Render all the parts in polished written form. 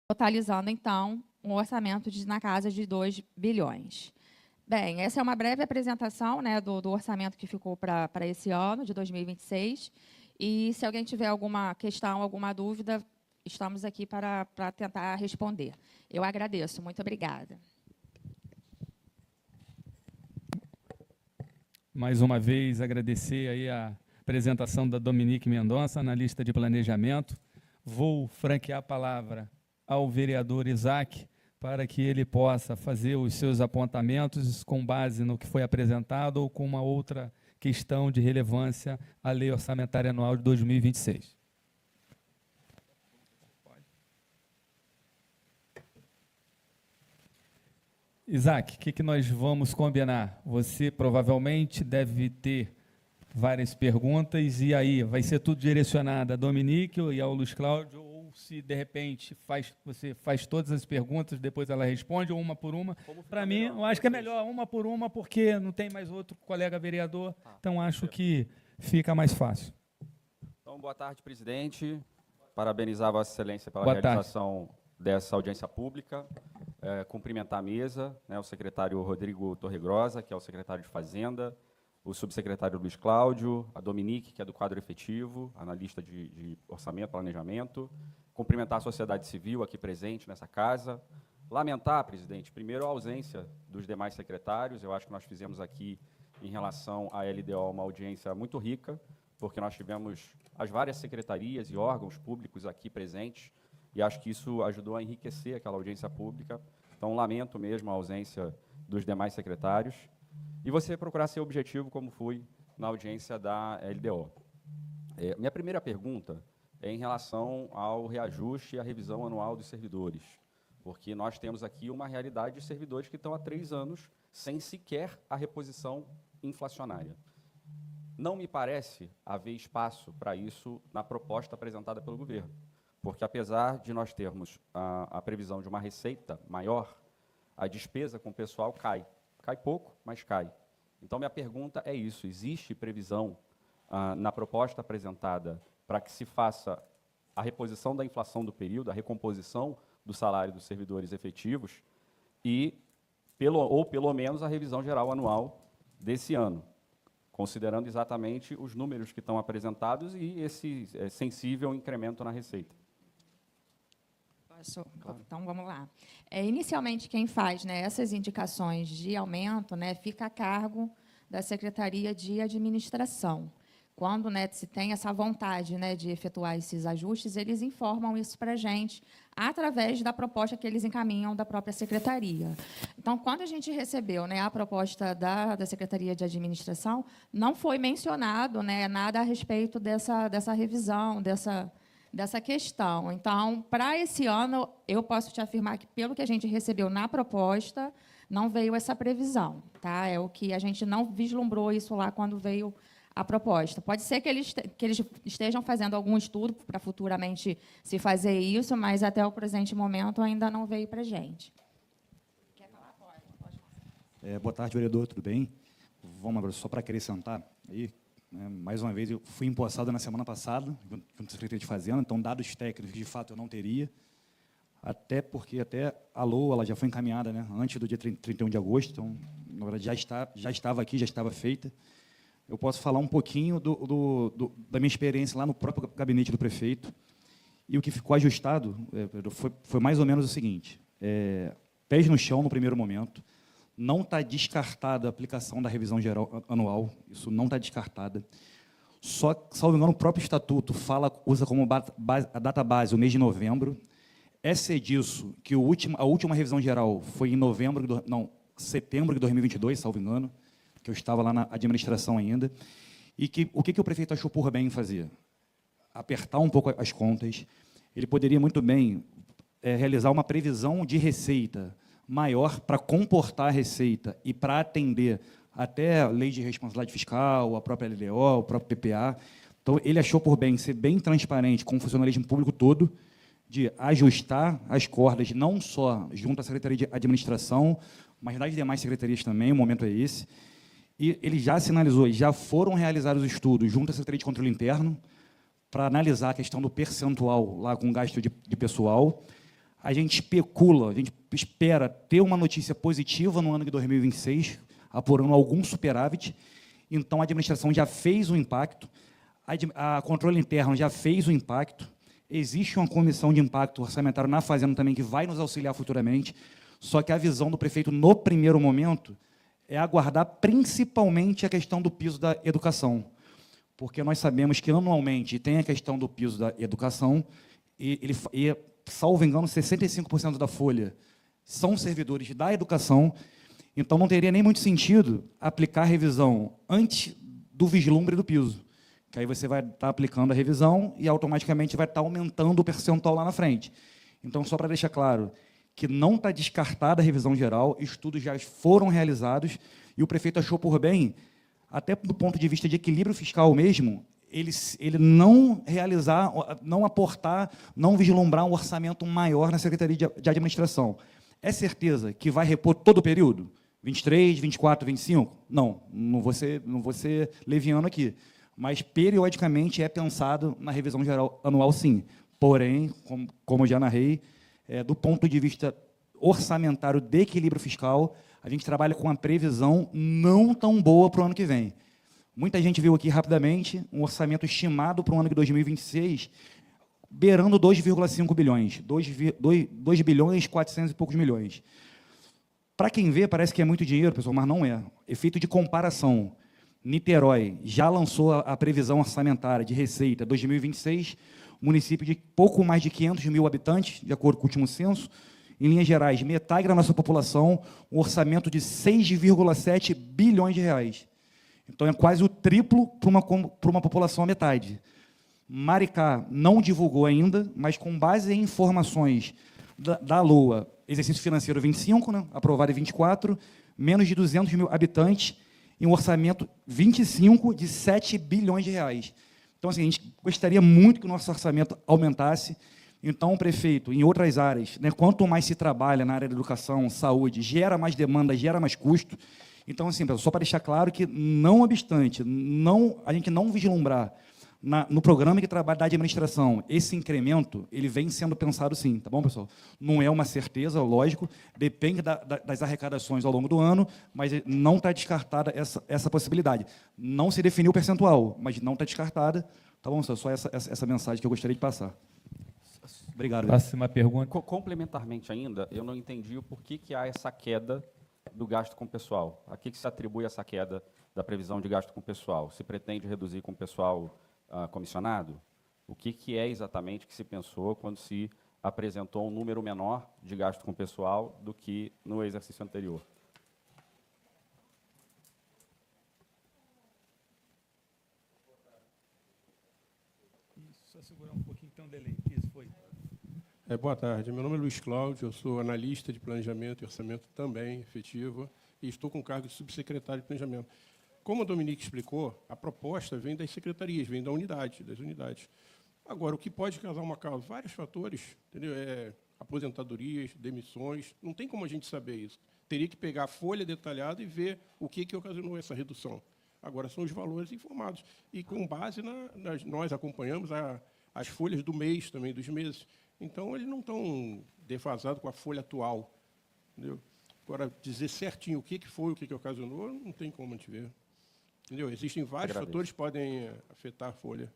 totalizando, então, um orçamento na casa de 2 bilhões. Bem, essa é uma breve apresentação, né, do orçamento que ficou para esse ano, de 2026. E, se alguém tiver alguma questão, alguma dúvida, estamos aqui para tentar responder. Eu agradeço. Muito obrigada. Mais uma vez, agradecer aí a apresentação da Dominique Mendonça, analista de planejamento. Vou franquear a palavra ao vereador Isaac, para que ele possa fazer os seus apontamentos com base no que foi apresentado ou com uma outra questão de relevância à Lei Orçamentária Anual de 2026. Isaac, o que nós vamos combinar? Você provavelmente deve ter várias perguntas, e aí vai ser tudo direcionado a Dominique e ao Luiz Cláudio, ou se de repente você faz todas as perguntas, depois ela responde, ou uma por uma. Para mim, eu acho que é melhor uma por uma, porque não tem mais outro colega vereador, então acho que fica mais fácil. Então, boa tarde, presidente. Parabenizar a Vossa Excelência pela realização dessa audiência pública. Cumprimentar a mesa, né, o secretário Rodrigo Torregrosa, que é o secretário de Fazenda, o subsecretário Luiz Cláudio, a Dominique, que é do quadro efetivo, analista de orçamento, planejamento. Cumprimentar a sociedade civil aqui presente nessa casa. Lamentar, presidente, primeiro a ausência dos demais secretários. Eu acho que nós fizemos aqui, em relação à LDO, uma audiência muito rica, porque nós tivemos as várias secretarias e órgãos públicos aqui presentes, e acho que isso ajudou a enriquecer aquela audiência pública. Então, lamento mesmo a ausência dos demais secretários. E você procurar ser objetivo, como fui na audiência da LDO. Minha primeira pergunta é em relação ao reajuste e à revisão anual dos servidores, porque nós temos aqui uma realidade de servidores que estão há 3 anos sem sequer a reposição inflacionária. Não me parece haver espaço para isso na proposta apresentada pelo governo, porque, apesar de nós termos a previsão de uma receita maior, a despesa com o pessoal cai. Cai pouco, mas cai. Então, minha pergunta é isso: existe previsão na proposta apresentada para que se faça a reposição da inflação do período, a recomposição do salário dos servidores efetivos e, pelo menos, a revisão geral anual desse ano, considerando exatamente os números que estão apresentados e esse sensível incremento na receita? Claro. Então, vamos lá. Inicialmente, quem faz, né, essas indicações de aumento, né, fica a cargo da Secretaria de Administração. Quando, né, se tem essa vontade, né, de efetuar esses ajustes, eles informam isso para a gente através da proposta que eles encaminham da própria Secretaria. Então, quando a gente recebeu, né, a proposta da Secretaria de Administração, não foi mencionado, né, nada a respeito dessa revisão, dessa questão. Então, para esse ano, eu posso te afirmar que, pelo que a gente recebeu na proposta, não veio essa previsão. Tá? É o que a gente não vislumbrou isso lá quando veio a proposta. Pode ser que eles estejam fazendo algum estudo para futuramente se fazer isso, mas, até o presente momento, ainda não veio para a gente. Quer falar? Pode. Boa tarde, vereador. Tudo bem? Vamos agora, só para acrescentar aí. Mais uma vez, eu fui empossado na semana passada, junto à Secretaria de Fazenda, então, dados técnicos, de fato, eu não teria, até porque a LOA ela já foi encaminhada, né, antes do dia 31 de agosto, então, na verdade, já estava aqui, já estava feita. Eu posso falar um pouquinho da minha experiência lá no próprio gabinete do prefeito, e o que ficou ajustado foi mais ou menos o seguinte: pés no chão no primeiro momento. Não está descartada a aplicação da revisão geral anual, isso não está descartada. Só, salvo engano, o próprio estatuto usa como a data base o mês de novembro. É disso que a última revisão geral foi em setembro de 2022, salvo engano, que eu estava lá na administração ainda. E o que o prefeito achou por bem fazer? Apertar um pouco as contas. Ele poderia muito bem realizar uma previsão de receita maior para comportar a receita e para atender até a lei de responsabilidade fiscal, a própria LDO, o próprio PPA. Então, ele achou por bem ser bem transparente com o funcionalismo público todo, de ajustar as cordas, não só junto à Secretaria de Administração, mas nas demais secretarias também, o momento é esse. E ele já sinalizou, já foram realizados os estudos junto à Secretaria de Controle Interno, para analisar a questão do percentual lá com gasto de pessoal. a gente especula, a gente espera ter uma notícia positiva no ano de 2026, apurando algum superávit. Então, a administração já fez o impacto, a controle interno já fez o impacto, existe uma comissão de impacto orçamentário na Fazenda também que vai nos auxiliar futuramente, só que a visão do prefeito, no primeiro momento, é aguardar principalmente a questão do piso da educação, porque nós sabemos que, anualmente, tem a questão do piso da educação, e salvo engano, 65% da folha são servidores da educação, então não teria nem muito sentido aplicar a revisão antes do vislumbre do piso, que aí você vai estar aplicando a revisão e automaticamente vai estar aumentando o percentual lá na frente. Então, só para deixar claro, que não está descartada a revisão geral, estudos já foram realizados, e o prefeito achou por bem, até do ponto de vista de equilíbrio fiscal mesmo, ele não realizar, não aportar, não vislumbrar um orçamento maior na Secretaria de Administração. É certeza que vai repor todo o período? 23, 24, 25? Não, não vou ser leviano aqui. Mas, periodicamente, é pensado na revisão geral anual, sim. Porém, como eu já narrei, do ponto de vista orçamentário de equilíbrio fiscal, a gente trabalha com uma previsão não tão boa para o ano que vem. Muita gente viu aqui, rapidamente, um orçamento estimado para o ano de 2026, beirando 2,5 bilhões, 2 bilhões 400 e poucos milhões. Para quem vê, parece que é muito dinheiro, pessoal, mas não é. Efeito de comparação. Niterói já lançou a previsão orçamentária de receita 2026, município de pouco mais de 500 mil habitantes, de acordo com o último censo. Em linhas gerais, metade da nossa população, um orçamento de 6,7 bilhões de reais. Então, é quase o triplo para uma população à metade. Maricá não divulgou ainda, mas com base em informações da LOA, exercício financeiro 25, né, aprovado em 24, menos de 200 mil habitantes, e um orçamento 25 de 7 bilhões de reais. Então, assim, a gente gostaria muito que o nosso orçamento aumentasse. Então, o prefeito, em outras áreas, né, quanto mais se trabalha na área da educação, saúde, gera mais demanda, gera mais custo. Então, assim, só para deixar claro que, não obstante, a gente não vislumbrar no programa que trabalha da administração, esse incremento, ele vem sendo pensado sim, tá bom, pessoal? Não é uma certeza, lógico, depende das arrecadações ao longo do ano, mas não está descartada essa possibilidade. Não se definiu o percentual, mas não está descartada, tá bom, pessoal? Só essa mensagem que eu gostaria de passar. Obrigado. Próxima pergunta. Complementarmente ainda, eu não entendi o porquê que há essa queda do gasto com pessoal. A que se atribui essa queda da previsão de gasto com pessoal? Se pretende reduzir com pessoal comissionado? O que é exatamente que se pensou quando se apresentou um número menor de gasto com pessoal do que no exercício anterior? Só segurar um pouquinho, tem um delay. Isso, foi. Boa tarde, meu nome é Luiz Cláudio, eu sou analista de planejamento e orçamento também, efetivo, e estou com o cargo de subsecretário de planejamento. Como a Dominique explicou, a proposta vem das secretarias, vem das unidades. Agora, o que pode causar uma causa? Vários fatores, entendeu? Aposentadorias, demissões, não tem como a gente saber isso. Teria que pegar a folha detalhada e ver o que ocasionou essa redução. Agora, são os valores informados. E com base nós acompanhamos as folhas do mês também, dos meses. Então, eles não estão defasados com a folha atual. Entendeu? Agora, dizer certinho o que foi, o que ocasionou, não tem como a gente ver. Entendeu? Existem vários fatores que podem afetar a folha.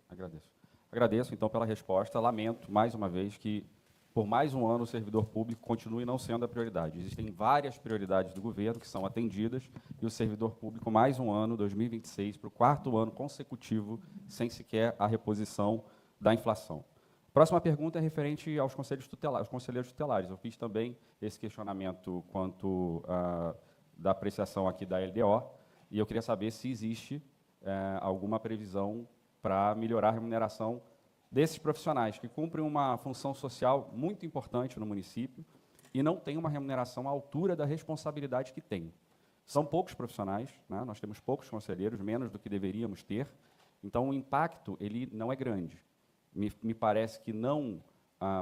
Agradeço, então, pela resposta. Lamento, mais uma vez, que, por mais um ano, o servidor público continue não sendo a prioridade. Existem várias prioridades do governo que são atendidas, e o servidor público, mais um ano, 2026, para o 4º ano consecutivo, sem sequer a reposição da inflação. Próxima pergunta é referente aos conselheiros tutelares. Eu fiz também esse questionamento quanto da apreciação aqui da LDO, e eu queria saber se existe alguma previsão para melhorar a remuneração desses profissionais, que cumprem uma função social muito importante no município e não têm uma remuneração à altura da responsabilidade que têm. São poucos profissionais, né? Nós temos poucos conselheiros, menos do que deveríamos ter, então o impacto ele não é grande. Me parece que não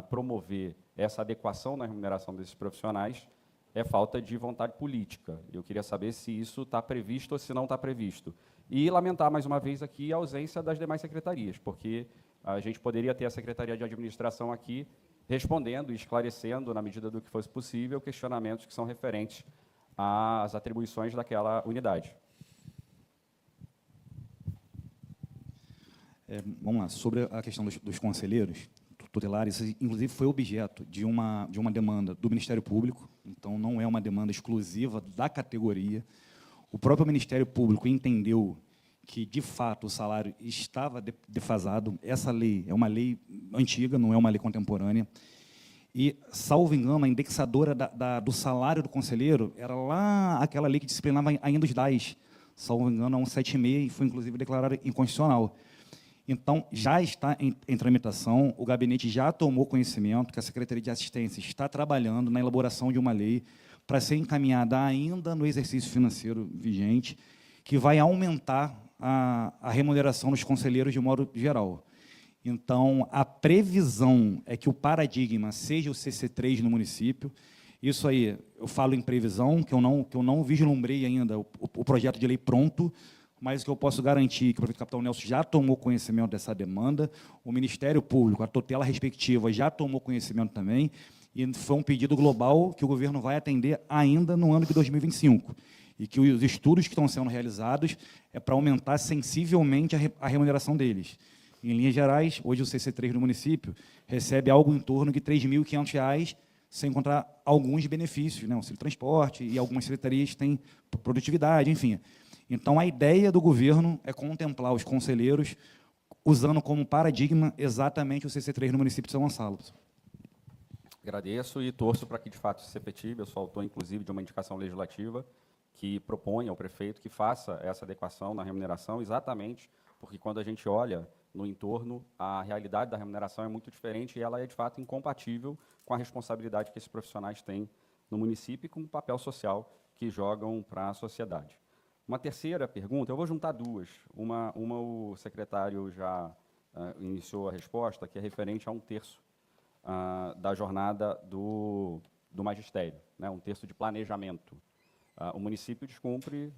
promover essa adequação na remuneração desses profissionais é falta de vontade política. Eu queria saber se isso está previsto ou se não está previsto. E lamentar, mais uma vez, aqui a ausência das demais secretarias, porque a gente poderia ter a Secretaria de Administração aqui respondendo e esclarecendo, na medida do que fosse possível, questionamentos que são referentes às atribuições daquela unidade. Vamos lá, sobre a questão dos conselheiros tutelares, isso, inclusive, foi objeto de uma demanda do Ministério Público, então não é uma demanda exclusiva da categoria. O próprio Ministério Público entendeu que, de fato, o salário estava defasado. Essa lei é uma lei antiga, não é uma lei contemporânea. E, salvo engano, a indexadora do salário do conselheiro era lá aquela lei que disciplinava ainda os DAS, salvo engano, a 176, e foi, inclusive, declarada inconstitucional. Então, já está em tramitação, o gabinete já tomou conhecimento que a Secretaria de Assistência está trabalhando na elaboração de uma lei para ser encaminhada ainda no exercício financeiro vigente, que vai aumentar a remuneração dos conselheiros de modo geral. Então, a previsão é que o paradigma seja o CC3 no município. Isso aí, eu falo em previsão, que eu não vislumbrei ainda o projeto de lei pronto, mas o que eu posso garantir que o prefeito Capitão Nelson já tomou conhecimento dessa demanda, o Ministério Público, a tutela respectiva, já tomou conhecimento também, e foi um pedido global que o governo vai atender ainda no ano de 2025, e que os estudos que estão sendo realizados é para aumentar sensivelmente a remuneração deles. Em linhas gerais, hoje o CC3 do município recebe algo em torno de R$ 3.500, sem encontrar alguns benefícios, né? O auxílio transporte, e algumas secretarias têm produtividade, enfim. Então, a ideia do governo é contemplar os conselheiros usando como paradigma exatamente o CC3 no município de São Gonçalo. Agradeço e torço para que, de fato, isso se efetive. Eu sou autor, inclusive, de uma indicação legislativa que propõe ao prefeito que faça essa adequação na remuneração, exatamente porque, quando a gente olha no entorno, a realidade da remuneração é muito diferente e ela é, de fato, incompatível com a responsabilidade que esses profissionais têm no município e com o papel social que jogam para a sociedade. Uma terceira pergunta, eu vou juntar duas. Uma o secretário já iniciou a resposta, que é referente a 1/3 da jornada do magistério, né, 1/3 de planejamento. O município descumpre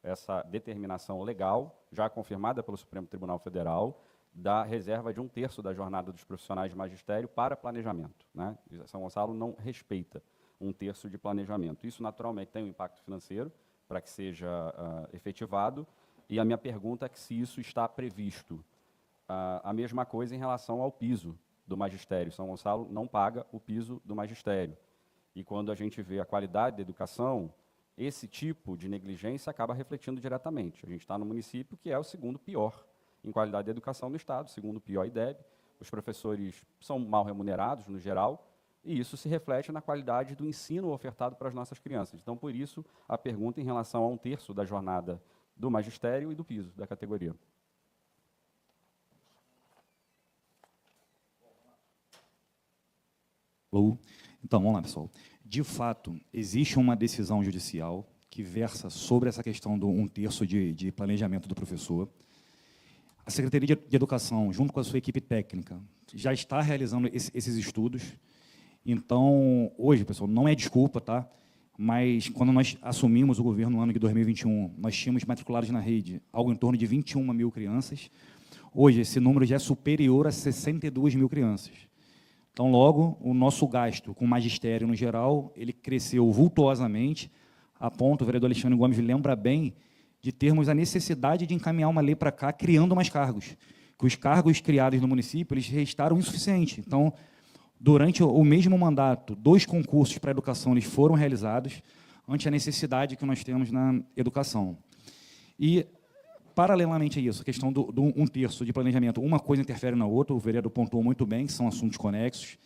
essa determinação legal, já confirmada pelo Supremo Tribunal Federal, da reserva de 1/3 da jornada dos profissionais de magistério para planejamento, né? São Gonçalo não respeita 1/3 de planejamento. Isso, naturalmente, tem um impacto financeiro, para que seja efetivado, e a minha pergunta é que se isso está previsto. A mesma coisa em relação ao piso do magistério. São Gonçalo não paga o piso do magistério. E quando a gente vê a qualidade da educação, esse tipo de negligência acaba refletindo diretamente. A gente está no município que é o segundo pior em qualidade de educação no Estado, segundo pior IDEB. Os professores são mal remunerados, no geral, e isso se reflete na qualidade do ensino ofertado para as nossas crianças. Então, por isso, a pergunta em relação a 1/3 da jornada do magistério e do piso da categoria. Então, vamos lá, pessoal. De fato, existe uma decisão judicial que versa sobre essa questão do 1/3 de planejamento do professor. A Secretaria de Educação, junto com a sua equipe técnica, já está realizando esses estudos. Então, hoje, pessoal, não é desculpa, tá? Mas, quando nós assumimos o governo no ano de 2021, nós tínhamos matriculados na rede algo em torno de 21 mil crianças. Hoje, esse número já é superior a 62 mil crianças. Então, logo, o nosso gasto com o magistério, no geral, ele cresceu vultuosamente, a ponto, o vereador Alexandre Gomes lembra bem, de termos a necessidade de encaminhar uma lei para cá, criando mais cargos. Que os cargos criados no município, eles restaram insuficientes. Então, durante o mesmo mandato, 2 concursos para a educação eles foram realizados, ante a necessidade que nós temos na educação. E, paralelamente a isso, a questão do 1/3 de planejamento, uma coisa interfere na outra, o vereador pontuou muito bem, que são assuntos conexos.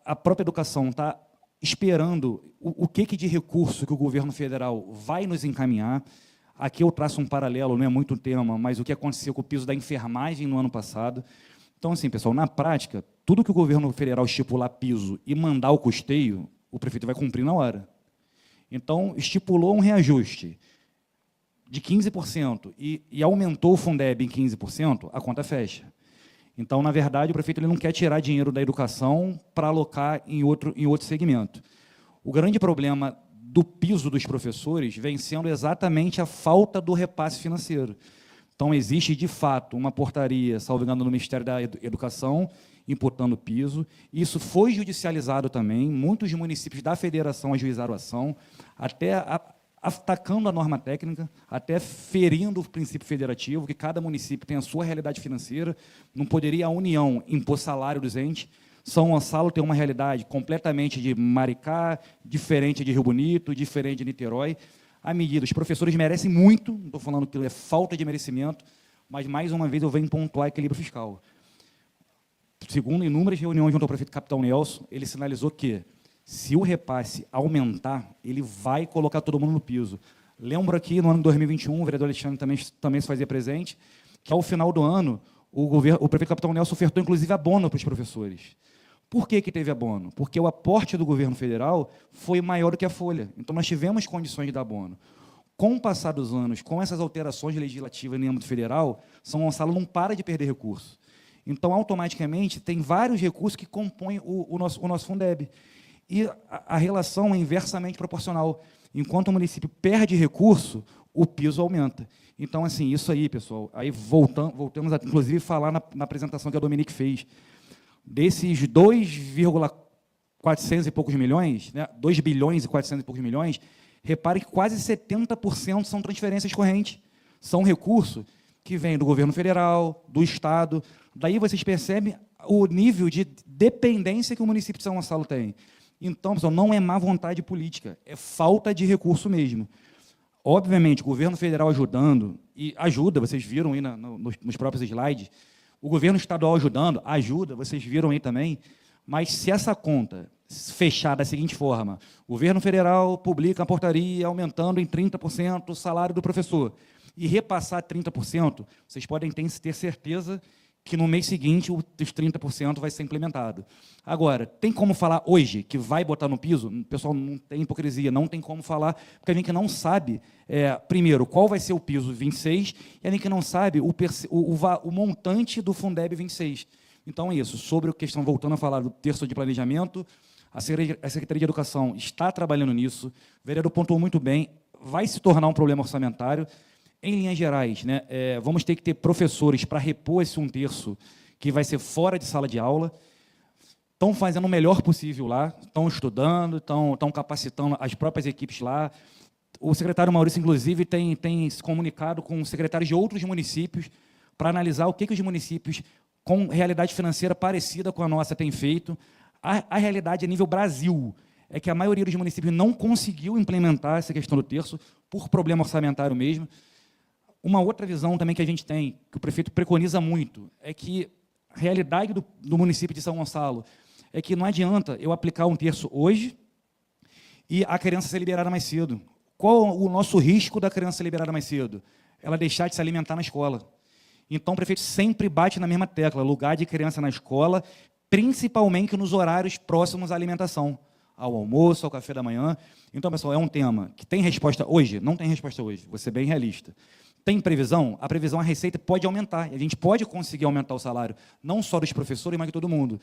A própria educação está esperando o que de recurso que o governo federal vai nos encaminhar. Aqui eu traço um paralelo, não é muito tema, mas o que aconteceu com o piso da enfermagem no ano passado. Então, assim, pessoal, na prática, tudo que o governo federal estipular piso e mandar o custeio, o prefeito vai cumprir na hora. Então, estipulou um reajuste de 15% e aumentou o Fundeb em 15%, a conta fecha. Então, na verdade, o prefeito ele não quer tirar dinheiro da educação para alocar em outro segmento. O grande problema do piso dos professores vem sendo exatamente a falta do repasse financeiro. Então, existe, de fato, uma portaria, salvo engano, no Ministério da Educação, imputando o piso. Isso foi judicializado também. Muitos municípios da federação ajuizaram a ação, até atacando a norma técnica, até ferindo o princípio federativo, que cada município tem a sua realidade financeira. Não poderia a União impor salário dos entes. São Gonçalo tem uma realidade completamente de Maricá, diferente de Rio Bonito, diferente de Niterói. A medida, os professores merecem muito, não estou falando que é falta de merecimento, mas, mais uma vez, eu venho pontuar equilíbrio fiscal. Segundo inúmeras reuniões junto ao prefeito Capitão Nelson, ele sinalizou que, se o repasse aumentar, ele vai colocar todo mundo no piso. Lembro aqui, no ano de 2021, o vereador Alexandre também se fazia presente, que, ao final do ano, o prefeito Capitão Nelson ofertou, inclusive, abono para os professores. Por que teve abono? Porque o aporte do governo federal foi maior do que a folha. Então, nós tivemos condições de dar abono. Com o passar dos anos, com essas alterações legislativas no âmbito federal, São Gonçalo não para de perder recursos. Então, automaticamente, tem vários recursos que compõem o nosso Fundeb. E a relação é inversamente proporcional. Enquanto o município perde recurso, o piso aumenta. Então, assim, isso aí, pessoal, aí voltamos a, inclusive, falar na apresentação que a Dominique fez. Desses 2,400 e poucos milhões, né, 2 bilhões e 400 e poucos milhões, reparem que quase 70% são transferências correntes. São recursos que vêm do governo federal, do Estado. Daí vocês percebem o nível de dependência que o município de São Gonçalo tem. Então, pessoal, não é má vontade política, é falta de recurso mesmo. Obviamente, o governo federal ajudando, e ajuda, vocês viram aí nos próprios slides, o governo estadual ajudando, ajuda, vocês viram aí também, mas se essa conta fechar da seguinte forma, o governo federal publica a portaria aumentando em 30% o salário do professor, e repassar 30%, vocês podem ter certeza que no mês seguinte os 30% vai ser implementado. Agora, tem como falar hoje que vai botar no piso? O pessoal não tem hipocrisia, não tem como falar, porque a gente não sabe, primeiro, qual vai ser o piso 26, e a gente não sabe o montante do Fundeb 26. Então, é isso. Sobre a questão, voltando a falar do terço de planejamento, a Secretaria de Educação está trabalhando nisso, o vereador pontuou muito bem, vai se tornar um problema orçamentário. Em linhas gerais, né, vamos ter que ter professores para repor esse 1/3 que vai ser fora de sala de aula. Estão fazendo o melhor possível lá, estão estudando, estão capacitando as próprias equipes lá. O secretário Maurício, inclusive, tem se comunicado com secretários de outros municípios para analisar o que os municípios com realidade financeira parecida com a nossa têm feito. A realidade a nível Brasil é que a maioria dos municípios não conseguiu implementar essa questão do terço por problema orçamentário mesmo. Uma outra visão também que a gente tem, que o prefeito preconiza muito, é que a realidade do município de São Gonçalo é que não adianta eu aplicar 1/3 hoje e a criança ser liberada mais cedo. Qual o nosso risco da criança ser liberada mais cedo? Ela deixar de se alimentar na escola. Então, o prefeito sempre bate na mesma tecla, lugar de criança na escola, principalmente nos horários próximos à alimentação, ao almoço, ao café da manhã. Então, pessoal, é um tema que tem resposta hoje? Não tem resposta hoje, vou ser bem realista. Tem previsão? A previsão, a receita pode aumentar. A gente pode conseguir aumentar o salário, não só dos professores, mas de todo mundo.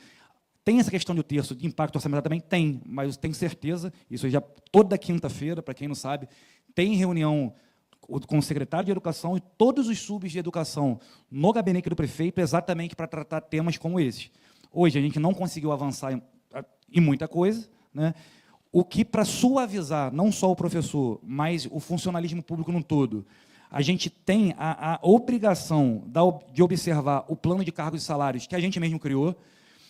Tem essa questão do terço de impacto orçamentário também? Tem, mas eu tenho certeza, isso já toda quinta-feira, para quem não sabe, tem reunião com o secretário de Educação e todos os subs de Educação no gabinete do prefeito, exatamente para tratar temas como esses. Hoje, a gente não conseguiu avançar em muita coisa, né? O que, para suavizar não só o professor, mas o funcionalismo público no todo, a gente tem a obrigação de observar o plano de cargos e salários que a gente mesmo criou.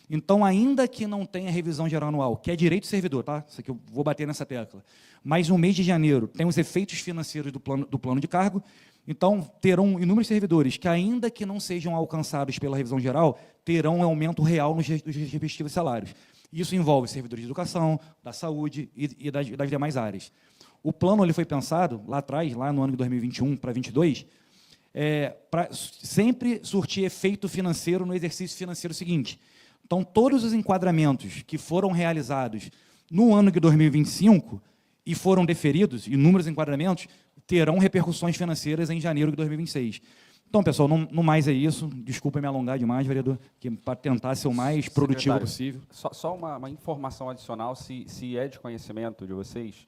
Então, ainda que não tenha revisão geral anual, que é direito do servidor, tá? Isso aqui eu vou bater nessa tecla, mas no mês de janeiro tem os efeitos financeiros do plano de cargo, então terão inúmeros servidores que, ainda que não sejam alcançados pela revisão geral, terão um aumento real nos respectivos salários. Isso envolve servidores de educação, da saúde e das demais áreas. O plano ele foi pensado, lá atrás, lá no ano de 2021 para 2022, para sempre surtir efeito financeiro no exercício financeiro seguinte. Então, todos os enquadramentos que foram realizados no ano de 2025 e foram deferidos, inúmeros enquadramentos, terão repercussões financeiras em janeiro de 2026. Então, pessoal, no mais é isso. Desculpa me alongar demais, vereador, para tentar ser o mais produtivo possível. Só uma informação adicional, se é de conhecimento de vocês,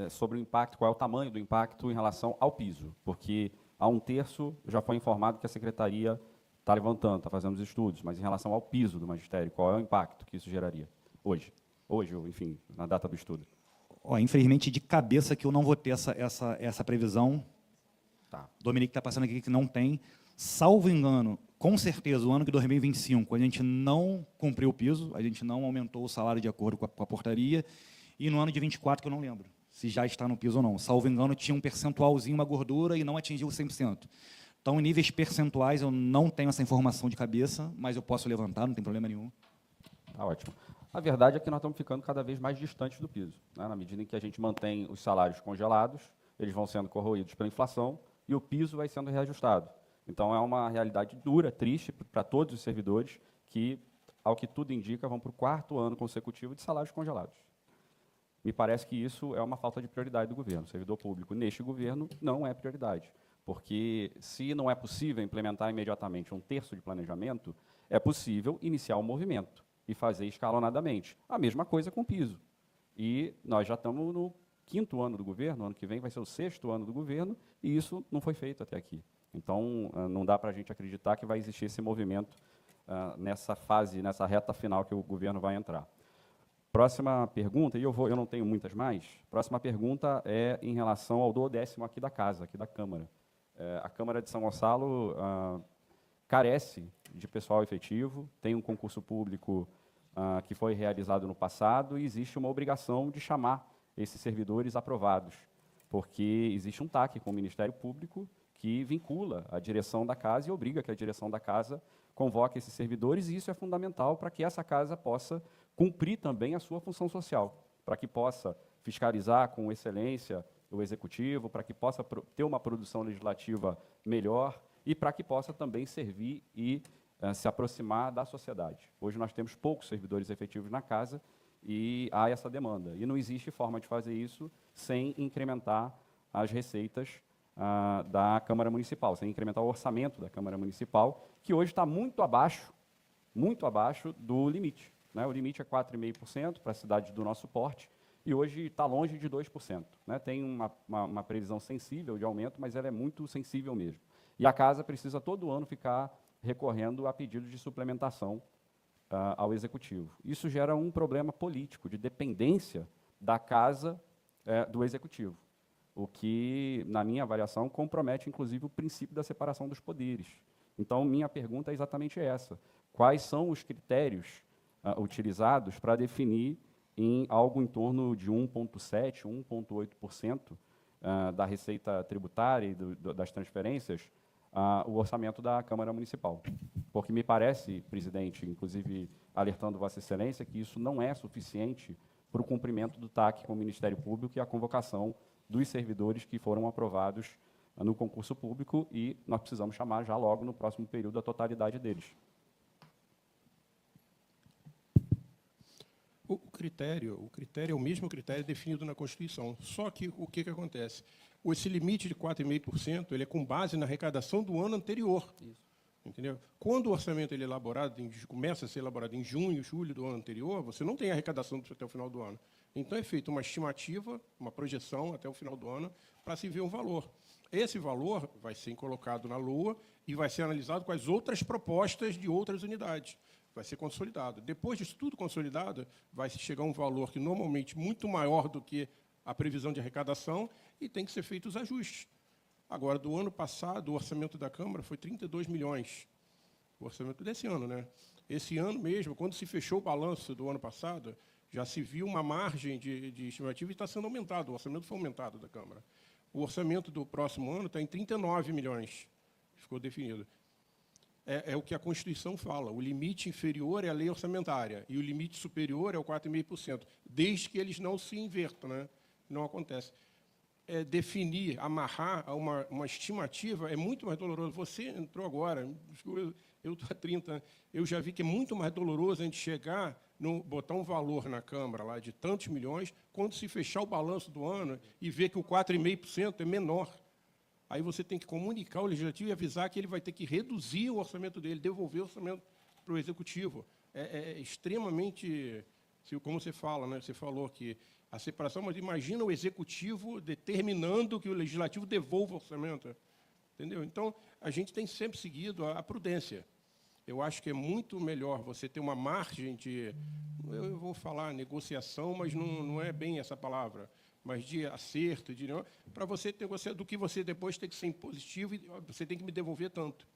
sobre o impacto, qual é o tamanho do impacto em relação ao piso, porque A 1/3 já foi informado que a Secretaria está levantando, está fazendo os estudos, mas em relação ao piso do magistério, qual é o impacto que isso geraria hoje? Hoje, enfim, na data do estudo. Infelizmente, de cabeça que eu não vou ter essa previsão. Tá. Dominique está passando aqui que não tem. Salvo engano, com certeza, o ano de 2025, a gente não cumpriu o piso, a gente não aumentou o salário de acordo com a portaria, e no ano de 24, que eu não lembro se já está no piso ou não. Salvo engano, tinha um percentualzinho, uma gordura, e não atingiu 100%. Então, em níveis percentuais, eu não tenho essa informação de cabeça, mas eu posso levantar, não tem problema nenhum. Tá ótimo. A verdade é que nós estamos ficando cada vez mais distantes do piso, né? Na medida em que a gente mantém os salários congelados, eles vão sendo corroídos pela inflação e o piso vai sendo reajustado. Então, é uma realidade dura, triste para todos os servidores que, ao que tudo indica, vão para o 4º ano consecutivo de salários congelados. Me parece que isso é uma falta de prioridade do governo. O servidor público, neste governo, não é prioridade. Porque, se não é possível implementar imediatamente 1/3 de planejamento, é possível iniciar um movimento e fazer escalonadamente. A mesma coisa com o piso. E nós já estamos no 5º ano do governo, ano que vem vai ser o 6º ano do governo, e isso não foi feito até aqui. Então, não dá para a gente acreditar que vai existir esse movimento nessa fase, nessa reta final que o governo vai entrar. Próxima pergunta, e eu não tenho muitas mais, próxima pergunta é em relação ao 10º aqui da casa, aqui da Câmara. A Câmara de São Gonçalo carece de pessoal efetivo, tem um concurso público que foi realizado no passado e existe uma obrigação de chamar esses servidores aprovados, porque existe um TAC com o Ministério Público que vincula a direção da casa e obriga que a direção da casa convoque esses servidores, e isso é fundamental para que essa casa possa cumprir também a sua função social, para que possa fiscalizar com excelência o Executivo, para que possa ter uma produção legislativa melhor e para que possa também servir e se aproximar da sociedade. Hoje nós temos poucos servidores efetivos na casa e há essa demanda. E não existe forma de fazer isso sem incrementar as receitas da Câmara Municipal, sem incrementar o orçamento da Câmara Municipal, que hoje está muito abaixo do limite, né? O limite é 4,5% para a cidade do nosso porte, e hoje está longe de 2%. Né? Tem uma previsão sensível de aumento, mas ela é muito sensível mesmo. E a casa precisa todo ano ficar recorrendo a pedidos de suplementação ao Executivo. Isso gera um problema político, de dependência da casa do Executivo, o que, na minha avaliação, compromete, inclusive, o princípio da separação dos poderes. Então, minha pergunta é exatamente essa. Quais são os critérios utilizados para definir em algo em torno de 1,7%, 1,8% da receita tributária e das transferências, o orçamento da Câmara Municipal? Porque me parece, presidente, inclusive alertando Vossa Excelência, que isso não é suficiente para o cumprimento do TAC com o Ministério Público e a convocação dos servidores que foram aprovados no concurso público, e nós precisamos chamar já logo no próximo período a totalidade deles. O critério é o mesmo critério definido na Constituição, só que o que acontece? Esse limite de 4,5% ele é com base na arrecadação do ano anterior. Isso. Entendeu? Quando o orçamento ele é elaborado, começa a ser elaborado em junho, julho do ano anterior, você não tem arrecadação até o final do ano. Então, é feita uma estimativa, uma projeção até o final do ano, para se ver um valor. Esse valor vai ser colocado na LOA e vai ser analisado com as outras propostas de outras unidades. Vai ser consolidado. Depois disso tudo consolidado, vai chegar um valor que, normalmente, muito maior do que a previsão de arrecadação, e tem que ser feitos os ajustes. Agora, do ano passado, o orçamento da Câmara foi 32 milhões. O orçamento desse ano, né? Esse ano mesmo, quando se fechou o balanço do ano passado, já se viu uma margem de estimativa e está sendo aumentado, o orçamento foi aumentado da Câmara. O orçamento do próximo ano está em 39 milhões, ficou definido. É o que a Constituição fala, o limite inferior é a lei orçamentária e o limite superior é o 4,5%, desde que eles não se invertam, né? Não acontece. Definir, amarrar a uma estimativa é muito mais doloroso. Você entrou agora, eu estou há 30 anos, eu já vi que é muito mais doloroso a gente chegar, botar um valor na Câmara lá de tantos milhões, quando se fechar o balanço do ano e ver que o 4,5% é menor. Aí você tem que comunicar ao Legislativo e avisar que ele vai ter que reduzir o orçamento dele, devolver o orçamento para o Executivo. É extremamente, como você fala, né? Você falou que a separação, mas imagina o Executivo determinando que o Legislativo devolva o orçamento. Entendeu? Então, a gente tem sempre seguido a prudência. Eu acho que é muito melhor você ter uma margem de, eu vou falar negociação, mas não é bem essa palavra, mas de acerto, para você negociar, do que você depois tem que ser impositivo e você tem que me devolver tanto,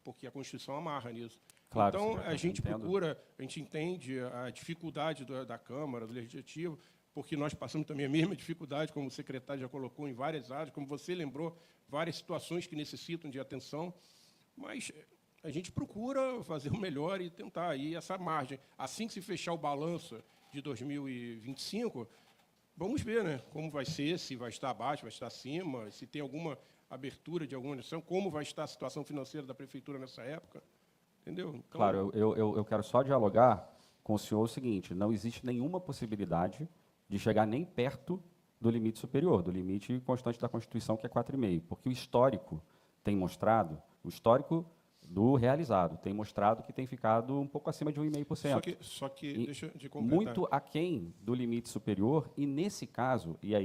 porque a Constituição amarra nisso. Claro, então, senhor, a gente entendo. procura, a gente entende a dificuldade da Câmara, do Legislativo, porque nós passamos também a mesma dificuldade, como o secretário já colocou, em várias áreas, como você lembrou, várias situações que necessitam de atenção, mas a gente procura fazer o melhor e tentar. E essa margem, assim que se fechar o balanço de 2025, vamos ver, né, como vai ser, se vai estar abaixo, vai estar acima, se tem alguma abertura de alguma lição, como vai estar a situação financeira da Prefeitura nessa época. Entendeu? Então, claro, eu quero só dialogar com o senhor o seguinte, não existe nenhuma possibilidade de chegar nem perto do limite superior, do limite constante da Constituição, que é 4,5, porque o histórico tem mostrado, o histórico do realizado, tem mostrado que tem ficado um pouco acima de 1,5%. Só que deixa eu completar. Muito aquém do limite superior, e nesse caso, e é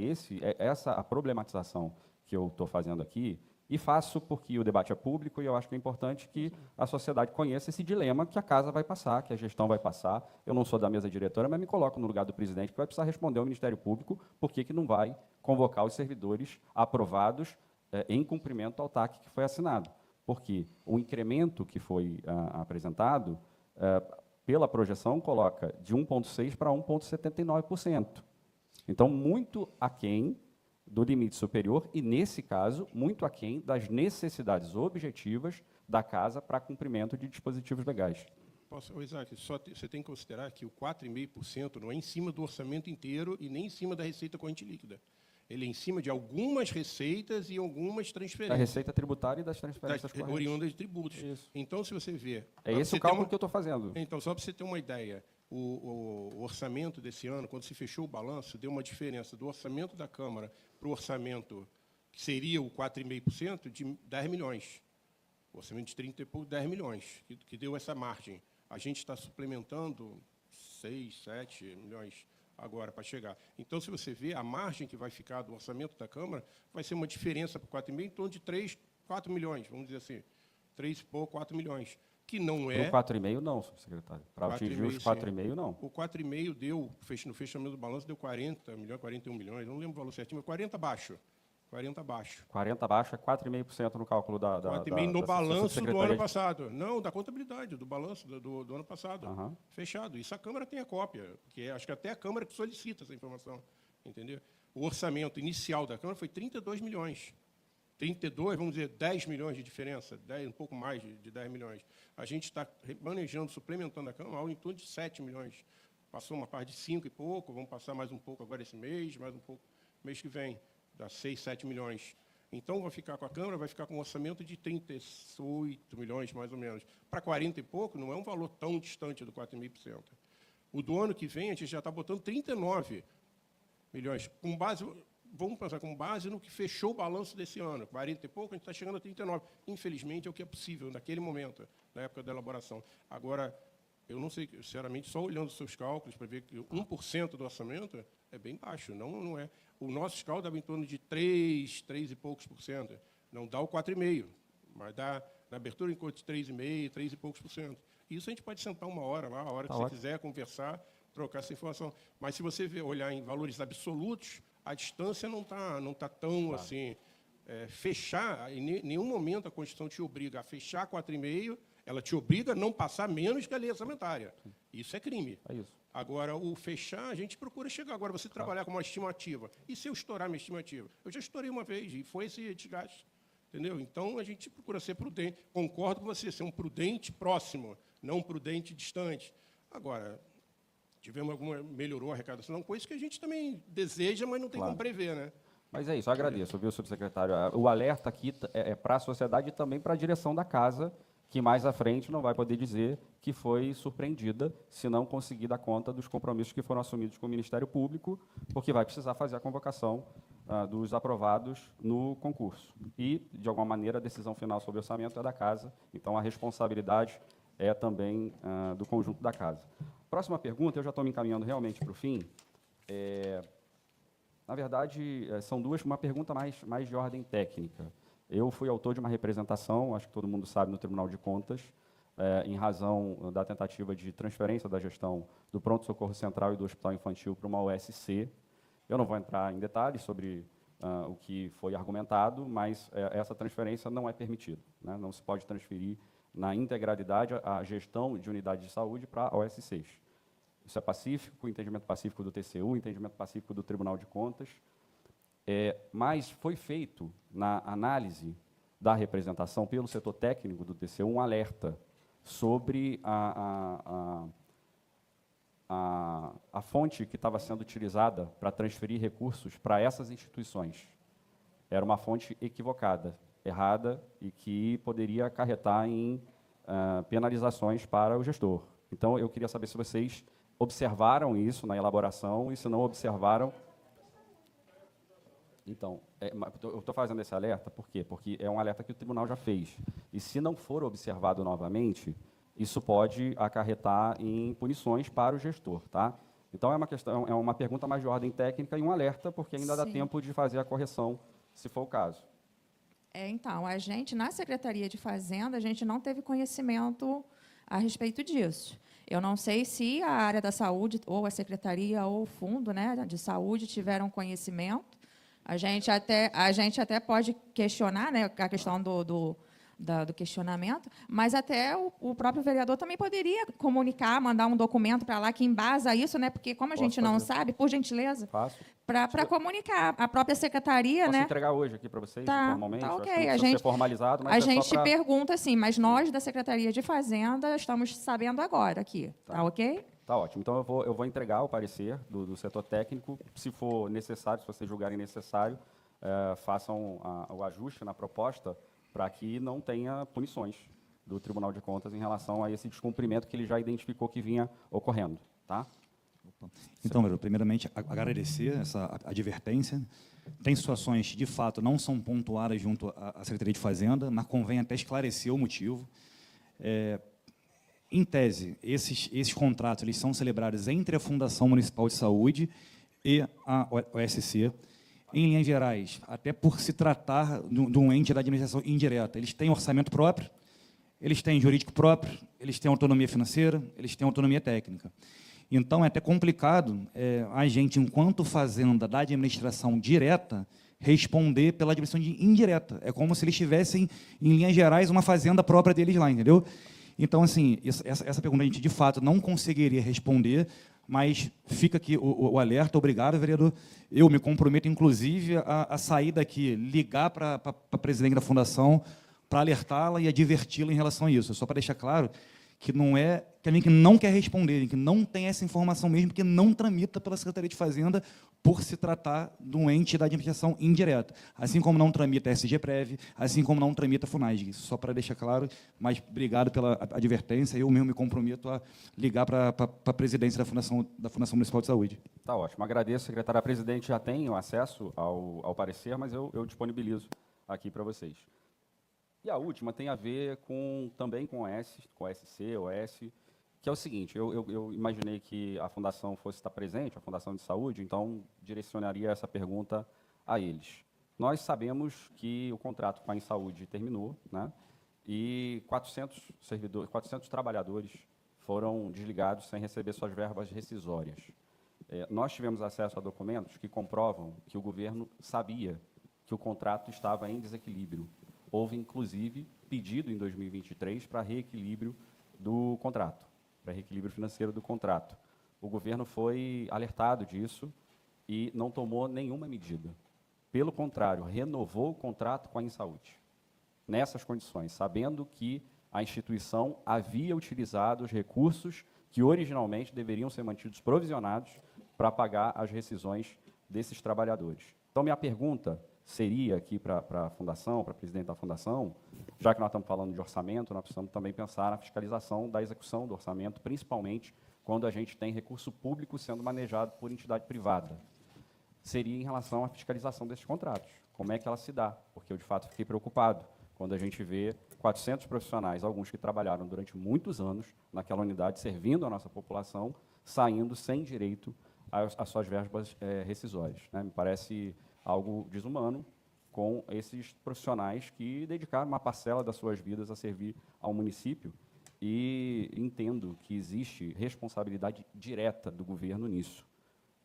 essa a problematização que eu estou fazendo aqui, e faço porque o debate é público e eu acho que é importante que a sociedade conheça esse dilema que a casa vai passar, que a gestão vai passar. Eu não sou da mesa diretora, mas me coloco no lugar do presidente, que vai precisar responder ao Ministério Público por que não vai convocar os servidores aprovados em cumprimento ao TAC que foi assinado. Porque o incremento que foi apresentado, pela projeção, coloca de 1,6% para 1,79%. Então, muito aquém do limite superior e, nesse caso, muito aquém das necessidades objetivas da casa para cumprimento de dispositivos legais. Isaac, você tem que considerar que o 4,5% não é em cima do orçamento inteiro e nem em cima da receita corrente líquida. Ele é em cima de algumas receitas e algumas transferências. Da receita tributária e das transferências correntes. Oriundas de tributos. Isso. Então, se você vê... É esse o cálculo que eu estou fazendo. Então, só para você ter uma ideia, o orçamento desse ano, quando se fechou o balanço, deu uma diferença do orçamento da Câmara para o orçamento, que seria o 4,5%, de 10 milhões. O orçamento de 30 e pouco, 10 milhões, que deu essa margem. A gente está suplementando 6, 7 milhões agora para chegar. Então, se você vê, a margem que vai ficar do orçamento da Câmara vai ser uma diferença para o 4,5 em torno de 3, 4 milhões, vamos dizer assim. 3 e pouco, 4 milhões. Que não é... Para o 4,5 não, subsecretário. Para atingir os 4,5 não. O 4,5 deu, no fechamento do balanço, deu 40 milhões, 41 milhões, não lembro o valor certinho, mas 40 abaixo. 40 abaixo. 40 abaixo é 4,5% no cálculo da 4,5% no balanço do ano passado. Não, da contabilidade, do balanço do ano passado. Uhum. Fechado. Isso a Câmara tem a cópia, que acho que até a Câmara que solicita essa informação. Entendeu? O orçamento inicial da Câmara foi 32 milhões. 32, vamos dizer, 10 milhões de diferença, um pouco mais de 10 milhões. A gente está manejando, suplementando a Câmara, algo em torno de 7 milhões. Passou uma parte de 5 e pouco, vamos passar mais um pouco agora esse mês, mais um pouco mês que vem, dá 6, 7 milhões. Então, vai ficar com a Câmara, vai ficar com um orçamento de 38 milhões, mais ou menos. Para 40 e pouco, não é um valor tão distante do 4,5%. O do ano que vem, a gente já está botando 39 milhões, com base... Vamos pensar com base no que fechou o balanço desse ano. 40 e pouco, a gente está chegando a 39. Infelizmente, é o que é possível naquele momento, na época da elaboração. Agora, eu não sei, sinceramente, só olhando os seus cálculos para ver que 1% do orçamento é bem baixo. Não é. O nosso cálculo dava em torno de 3 e poucos por cento. Não dá o 4,5%, mas dá, na abertura, em torno de 3,5%, 3 e poucos por cento. Isso a gente pode sentar uma hora lá, a hora que você quiser, conversar, trocar essa informação. Mas, se você olhar em valores absolutos, a distância não tá tão assim. Fechar, em nenhum momento a Constituição te obriga a fechar 4,5%, ela te obriga a não passar menos que a lei orçamentária. Isso é crime. É isso. Agora, o fechar, a gente procura chegar. Agora, você trabalhar com uma estimativa. E se eu estourar minha estimativa? Eu já estourei uma vez e foi esse desgaste. Entendeu? Então, a gente procura ser prudente. Concordo com você, ser um prudente próximo, não um prudente distante. Agora... tivemos melhorou a arrecadação, coisa que a gente também deseja, mas não tem como prever, né? Mas é isso, eu agradeço, viu, subsecretário? O alerta aqui é para a sociedade e também para a direção da casa, que mais à frente não vai poder dizer que foi surpreendida se não conseguir dar conta dos compromissos que foram assumidos com o Ministério Público, porque vai precisar fazer a convocação dos aprovados no concurso. E, de alguma maneira, a decisão final sobre o orçamento é da casa, então a responsabilidade é também do conjunto da casa. Próxima pergunta, eu já estou me encaminhando realmente para o fim. Na verdade, são duas, uma pergunta mais de ordem técnica. Eu fui autor de uma representação, acho que todo mundo sabe, no Tribunal de Contas, em razão da tentativa de transferência da gestão do Pronto-Socorro Central e do Hospital Infantil para uma OSC. Eu não vou entrar em detalhes sobre o que foi argumentado, mas essa transferência não é permitida, né? Não se pode transferir na integralidade a gestão de unidade de saúde para OSCs. Isso é pacífico, o entendimento pacífico do TCU, o entendimento pacífico do Tribunal de Contas, mas foi feito, na análise da representação pelo setor técnico do TCU, um alerta sobre a fonte que estava sendo utilizada para transferir recursos para essas instituições. Era uma fonte equivocada, errada, e que poderia acarretar em penalizações para o gestor. Então, eu queria saber se vocês observaram isso na elaboração, e se não observaram... Então, eu estou fazendo esse alerta, por quê? Porque é um alerta que o tribunal já fez. E, se não for observado novamente, isso pode acarretar em punições para o gestor, tá? Então, é uma pergunta mais de ordem técnica e um alerta, porque ainda dá tempo de fazer a correção, se for o caso. Então, a gente, na Secretaria de Fazenda, a gente não teve conhecimento a respeito disso. Eu não sei se a área da saúde, ou a Secretaria, ou o Fundo, né, de Saúde tiveram conhecimento. A gente até pode questionar, né, a questão do questionamento, mas até o próprio vereador também poderia comunicar, mandar um documento para lá que embasa isso, né, porque, como a gente não sabe, por gentileza, para comunicar. A própria secretaria... Posso né, entregar hoje aqui para vocês, tá, formalmente? tá, ok. Acho que não precisa ser formalizado, mas a é gente só pra... pergunta assim, mas nós, da Secretaria de Fazenda, estamos sabendo agora aqui. Tá ok? Tá ótimo. Então, eu vou entregar o parecer do setor técnico. Se for necessário, se vocês julgarem necessário, façam o ajuste na proposta para que não tenha punições do Tribunal de Contas em relação a esse descumprimento que ele já identificou que vinha ocorrendo. Tá? Então, Vereador, primeiramente, agradecer essa advertência. Tem situações, de fato, não são pontuadas junto à Secretaria de Fazenda, mas convém até esclarecer o motivo. Em tese, esses contratos eles são celebrados entre a Fundação Municipal de Saúde e a OSC. Em linhas gerais, até por se tratar de um ente da administração indireta, eles têm orçamento próprio, eles têm jurídico próprio, eles têm autonomia financeira, eles têm autonomia técnica. Então, é até complicado a gente, enquanto fazenda da administração direta, responder pela administração indireta. É como se eles tivessem, em linhas gerais, uma fazenda própria deles lá, entendeu? Então, assim, essa pergunta a gente, de fato, não conseguiria responder, mas fica aqui o alerta. Obrigado, vereador. Eu me comprometo, inclusive, a sair daqui, ligar para a presidente da Fundação, para alertá-la e adverti-la em relação a isso. Só para deixar claro que não é que alguém que não quer responder, que não tem essa informação mesmo, que não tramita pela Secretaria de Fazenda por se tratar de um ente da administração indireta. Assim como não tramita a SGPrev, assim como não tramita a FUNASG. Só para deixar claro, mas obrigado pela advertência. Eu mesmo me comprometo a ligar para a presidência da Fundação Municipal de Saúde. Tá ótimo. Agradeço, secretária. A presidente já tem o acesso ao parecer, mas eu disponibilizo aqui para vocês. E a última tem a ver também com OSC, OS, que é o seguinte, eu imaginei que a Fundação fosse estar presente, a Fundação de Saúde, então direcionaria essa pergunta a eles. Nós sabemos que o contrato com a Insaúde terminou, né, e 400 trabalhadores foram desligados sem receber suas verbas rescisórias. Nós tivemos acesso a documentos que comprovam que o governo sabia que o contrato estava em desequilíbrio. Houve, inclusive, pedido em 2023 para reequilíbrio do contrato, para reequilíbrio financeiro do contrato. O governo foi alertado disso e não tomou nenhuma medida. Pelo contrário, renovou o contrato com a Insaúde, nessas condições, sabendo que a instituição havia utilizado os recursos que originalmente deveriam ser mantidos provisionados para pagar as rescisões desses trabalhadores. Então, minha pergunta seria aqui para a Fundação, para a presidente da Fundação, já que nós estamos falando de orçamento, nós precisamos também pensar na fiscalização da execução do orçamento, principalmente quando a gente tem recurso público sendo manejado por entidade privada. Seria em relação à fiscalização desses contratos. Como é que ela se dá? Porque eu, de fato, fiquei preocupado quando a gente vê 400 profissionais, alguns que trabalharam durante muitos anos naquela unidade, servindo a nossa população, saindo sem direito às suas verbas rescisórias, né? Me parece algo desumano com esses profissionais que dedicaram uma parcela das suas vidas a servir ao município, e entendo que existe responsabilidade direta do governo nisso.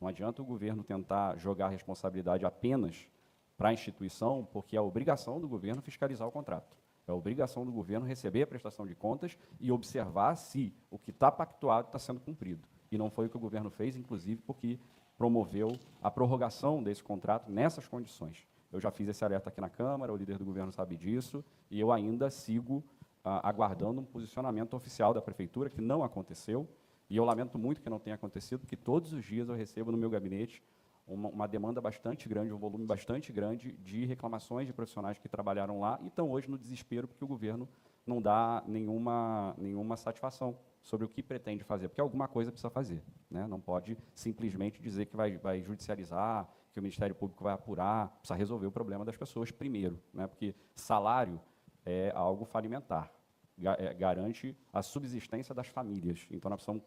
Não adianta o governo tentar jogar a responsabilidade apenas para a instituição, porque é a obrigação do governo fiscalizar o contrato. É a obrigação do governo receber a prestação de contas e observar se o que está pactuado está sendo cumprido. E não foi o que o governo fez, inclusive, porque promoveu a prorrogação desse contrato nessas condições. Eu já fiz esse alerta aqui na Câmara, o líder do governo sabe disso, e eu ainda sigo aguardando um posicionamento oficial da Prefeitura, que não aconteceu, e eu lamento muito que não tenha acontecido, porque todos os dias eu recebo no meu gabinete uma demanda bastante grande, um volume bastante grande de reclamações de profissionais que trabalharam lá e estão hoje no desespero porque o governo não dá nenhuma satisfação sobre o que pretende fazer, porque alguma coisa precisa fazer, né? Não pode simplesmente dizer que vai judicializar, que o Ministério Público vai apurar, precisa resolver o problema das pessoas primeiro, né? Porque salário é algo falimentar, garante a subsistência das famílias, então nós precisamos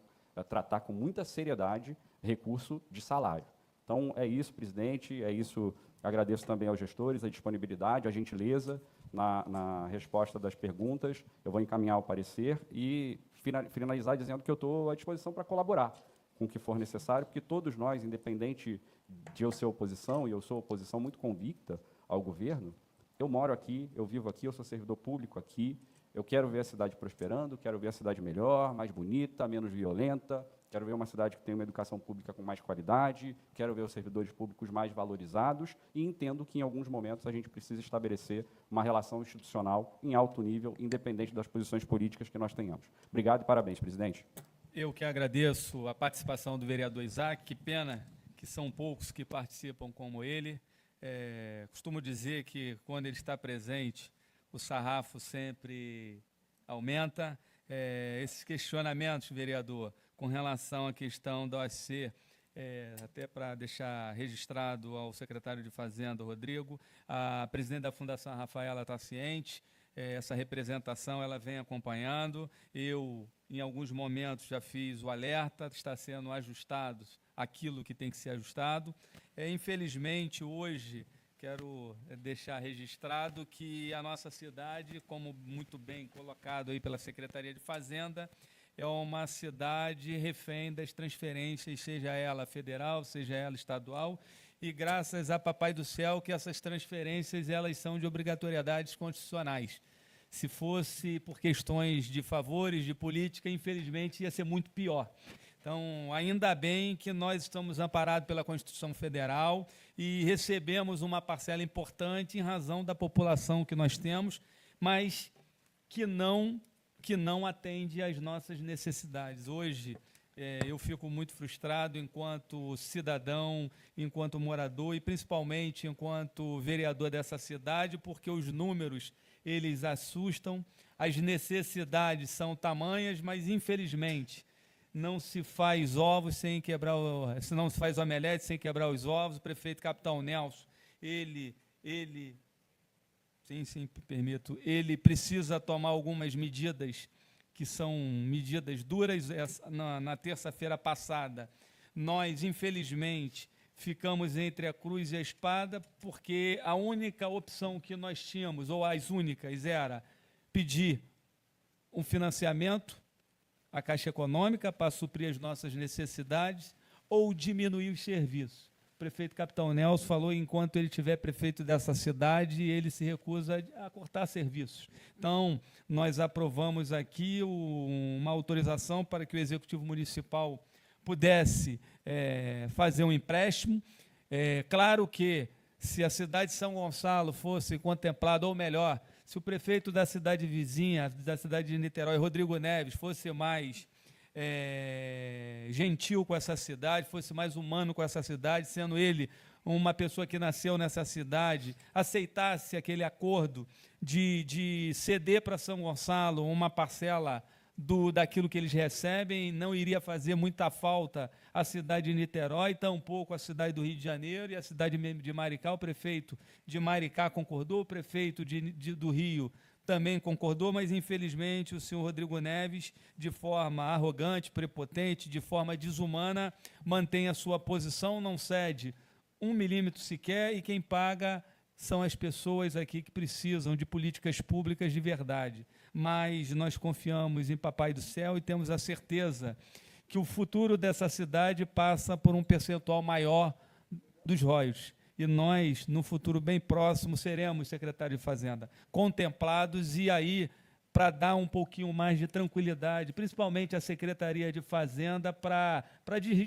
tratar com muita seriedade recurso de salário. Então, é isso, presidente, é isso. Agradeço também aos gestores a disponibilidade, a gentileza na resposta das perguntas. Eu vou encaminhar o parecer e finalizar dizendo que eu estou à disposição para colaborar com o que for necessário, porque todos nós, independente de eu ser oposição, e eu sou oposição muito convicta ao governo, eu moro aqui, eu vivo aqui, eu sou servidor público aqui, eu quero ver a cidade prosperando, quero ver a cidade melhor, mais bonita, menos violenta, quero ver uma cidade que tenha uma educação pública com mais qualidade, quero ver os servidores públicos mais valorizados e entendo que, em alguns momentos, a gente precisa estabelecer uma relação institucional em alto nível, independente das posições políticas que nós tenhamos. Obrigado e parabéns, presidente. Eu que agradeço a participação do vereador Isaac, que pena que são poucos que participam como ele. Costumo dizer que, quando ele está presente, o sarrafo sempre aumenta. Esses questionamentos, vereador, com relação à questão da OSC, até para deixar registrado ao secretário de Fazenda, Rodrigo, a presidente da Fundação Rafaela está ciente, essa representação ela vem acompanhando, eu, em alguns momentos, já fiz o alerta, está sendo ajustado aquilo que tem que ser ajustado. Infelizmente, hoje, quero deixar registrado que a nossa cidade, como muito bem colocado aí pela Secretaria de Fazenda, é uma cidade refém das transferências, seja ela federal, seja ela estadual, e graças a Papai do Céu que essas transferências elas são de obrigatoriedades constitucionais. Se fosse por questões de favores, de política, infelizmente ia ser muito pior. Então, ainda bem que nós estamos amparados pela Constituição Federal e recebemos uma parcela importante em razão da população que nós temos, mas que não atende às nossas necessidades. Hoje, eu fico muito frustrado enquanto cidadão, enquanto morador e, principalmente, enquanto vereador dessa cidade, porque os números, eles assustam, as necessidades são tamanhas, mas, infelizmente, não se faz ovos sem quebrar, não se faz omelete sem quebrar os ovos. O prefeito Capitão Nelson, sim, permito, ele precisa tomar algumas medidas que são medidas duras. Na terça-feira passada, nós, infelizmente, ficamos entre a cruz e a espada, porque a única opção que nós tínhamos, ou as únicas, era pedir um financiamento à Caixa Econômica para suprir as nossas necessidades ou diminuir os serviços. O prefeito Capitão Nelson falou, enquanto ele tiver prefeito dessa cidade, ele se recusa a cortar serviços. Então, nós aprovamos aqui uma autorização para que o Executivo Municipal pudesse fazer um empréstimo. Claro que, se a cidade de São Gonçalo fosse contemplada, ou melhor, se o prefeito da cidade vizinha, da cidade de Niterói, Rodrigo Neves, fosse mais gentil com essa cidade, fosse mais humano com essa cidade, sendo ele uma pessoa que nasceu nessa cidade, aceitasse aquele acordo de ceder para São Gonçalo uma parcela daquilo que eles recebem, não iria fazer muita falta a cidade de Niterói, tampouco a cidade do Rio de Janeiro e a cidade de Maricá. O prefeito de Maricá concordou, o prefeito do Rio também concordou, mas, infelizmente, o senhor Rodrigo Neves, de forma arrogante, prepotente, de forma desumana, mantém a sua posição, não cede 1 milímetro sequer, e quem paga são as pessoas aqui que precisam de políticas públicas de verdade. Mas nós confiamos em Papai do Céu e temos a certeza que o futuro dessa cidade passa por um percentual maior dos royalties. E nós, no futuro bem próximo, seremos, secretário de Fazenda, contemplados, e aí, para dar um pouquinho mais de tranquilidade, principalmente à Secretaria de Fazenda, para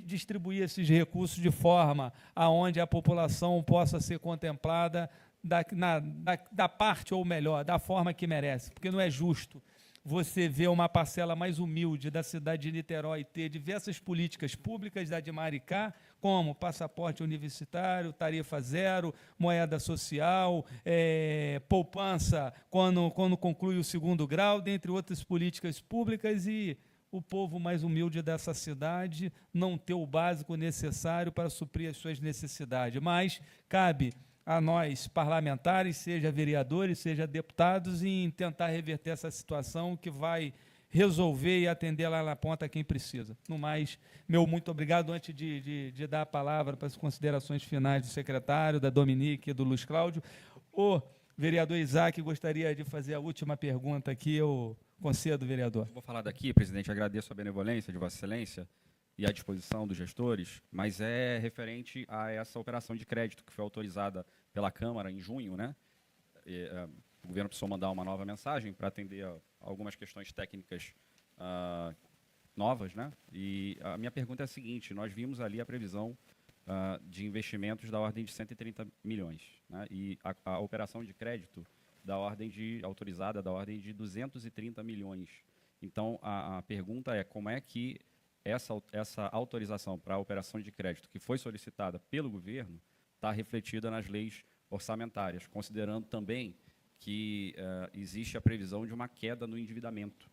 distribuir esses recursos de forma aonde a população possa ser contemplada da parte, ou melhor, da forma que merece, porque não é justo você ver uma parcela mais humilde da cidade de Niterói ter diversas políticas públicas da de Maricá, como passaporte universitário, tarifa zero, moeda social, poupança quando conclui o 2º grau, dentre outras políticas públicas, e o povo mais humilde dessa cidade não ter o básico necessário para suprir as suas necessidades. Mas cabe a nós, parlamentares, seja vereadores, seja deputados, em tentar reverter essa situação que vai resolver e atender lá na ponta quem precisa. No mais, meu muito obrigado. Antes de dar a palavra para as considerações finais do secretário, da Dominique e do Luiz Cláudio, o vereador Isaac gostaria de fazer a última pergunta aqui. Eu concedo, vereador. Vou falar daqui, presidente, agradeço a benevolência de Vossa Excelência e a disposição dos gestores, mas é referente a essa operação de crédito que foi autorizada pela Câmara em junho, né? O governo precisou mandar uma nova mensagem para atender a algumas questões técnicas novas, né? E a minha pergunta é a seguinte: nós vimos ali a previsão de investimentos da ordem de 130 milhões, né? E a operação de crédito autorizada da ordem de 230 milhões. Então, a pergunta é como é que essa autorização para a operação de crédito que foi solicitada pelo governo está refletida nas leis orçamentárias, considerando também que existe a previsão de uma queda no endividamento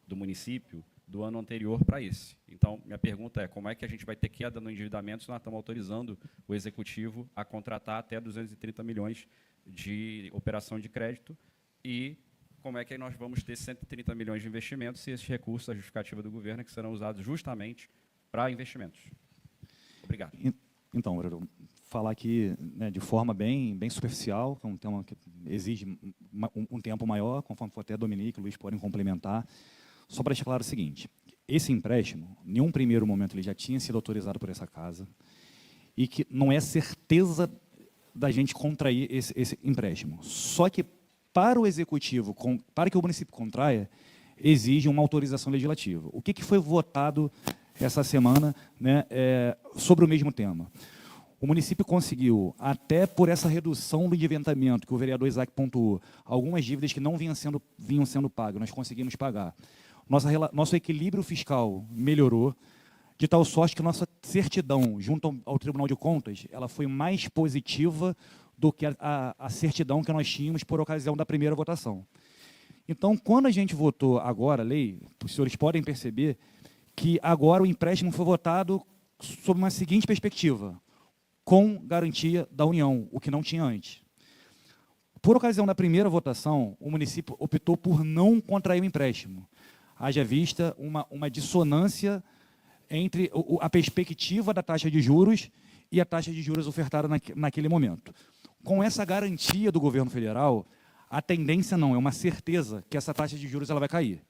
do município do ano anterior para esse. Então, minha pergunta é, como é que a gente vai ter queda no endividamento se nós estamos autorizando o Executivo a contratar até 230 milhões de operação de crédito, e como é que nós vamos ter 130 milhões de investimentos se esses recursos, a justificativa do governo, é que serão usados justamente para investimentos? Obrigado. Então, vereador, falar aqui, né, de forma bem superficial, que é um tema que exige um tempo maior, conforme for até a Dominique e o Luiz podem complementar, só para deixar claro o seguinte: esse empréstimo, em um primeiro momento, ele já tinha sido autorizado por essa casa, e que não é certeza da gente contrair esse empréstimo. Só que, para o Executivo, para que o município contraia, exige uma autorização legislativa. O que foi votado essa semana, né, sobre o mesmo tema? O município conseguiu, até por essa redução do endividamento que o vereador Isaac pontuou, algumas dívidas que não vinham sendo pagas, nós conseguimos pagar. Nosso equilíbrio fiscal melhorou, de tal sorte que nossa certidão junto ao Tribunal de Contas ela foi mais positiva do que a certidão que nós tínhamos por ocasião da primeira votação. Então, quando a gente votou agora a lei, os senhores podem perceber que agora o empréstimo foi votado sob uma seguinte perspectiva: com garantia da União, o que não tinha antes. Por ocasião da primeira votação, o município optou por não contrair o empréstimo. Haja vista uma dissonância entre a perspectiva da taxa de juros e a taxa de juros ofertada naquele momento. Com essa garantia do governo federal, a tendência não, é uma certeza que essa taxa de juros ela vai cair.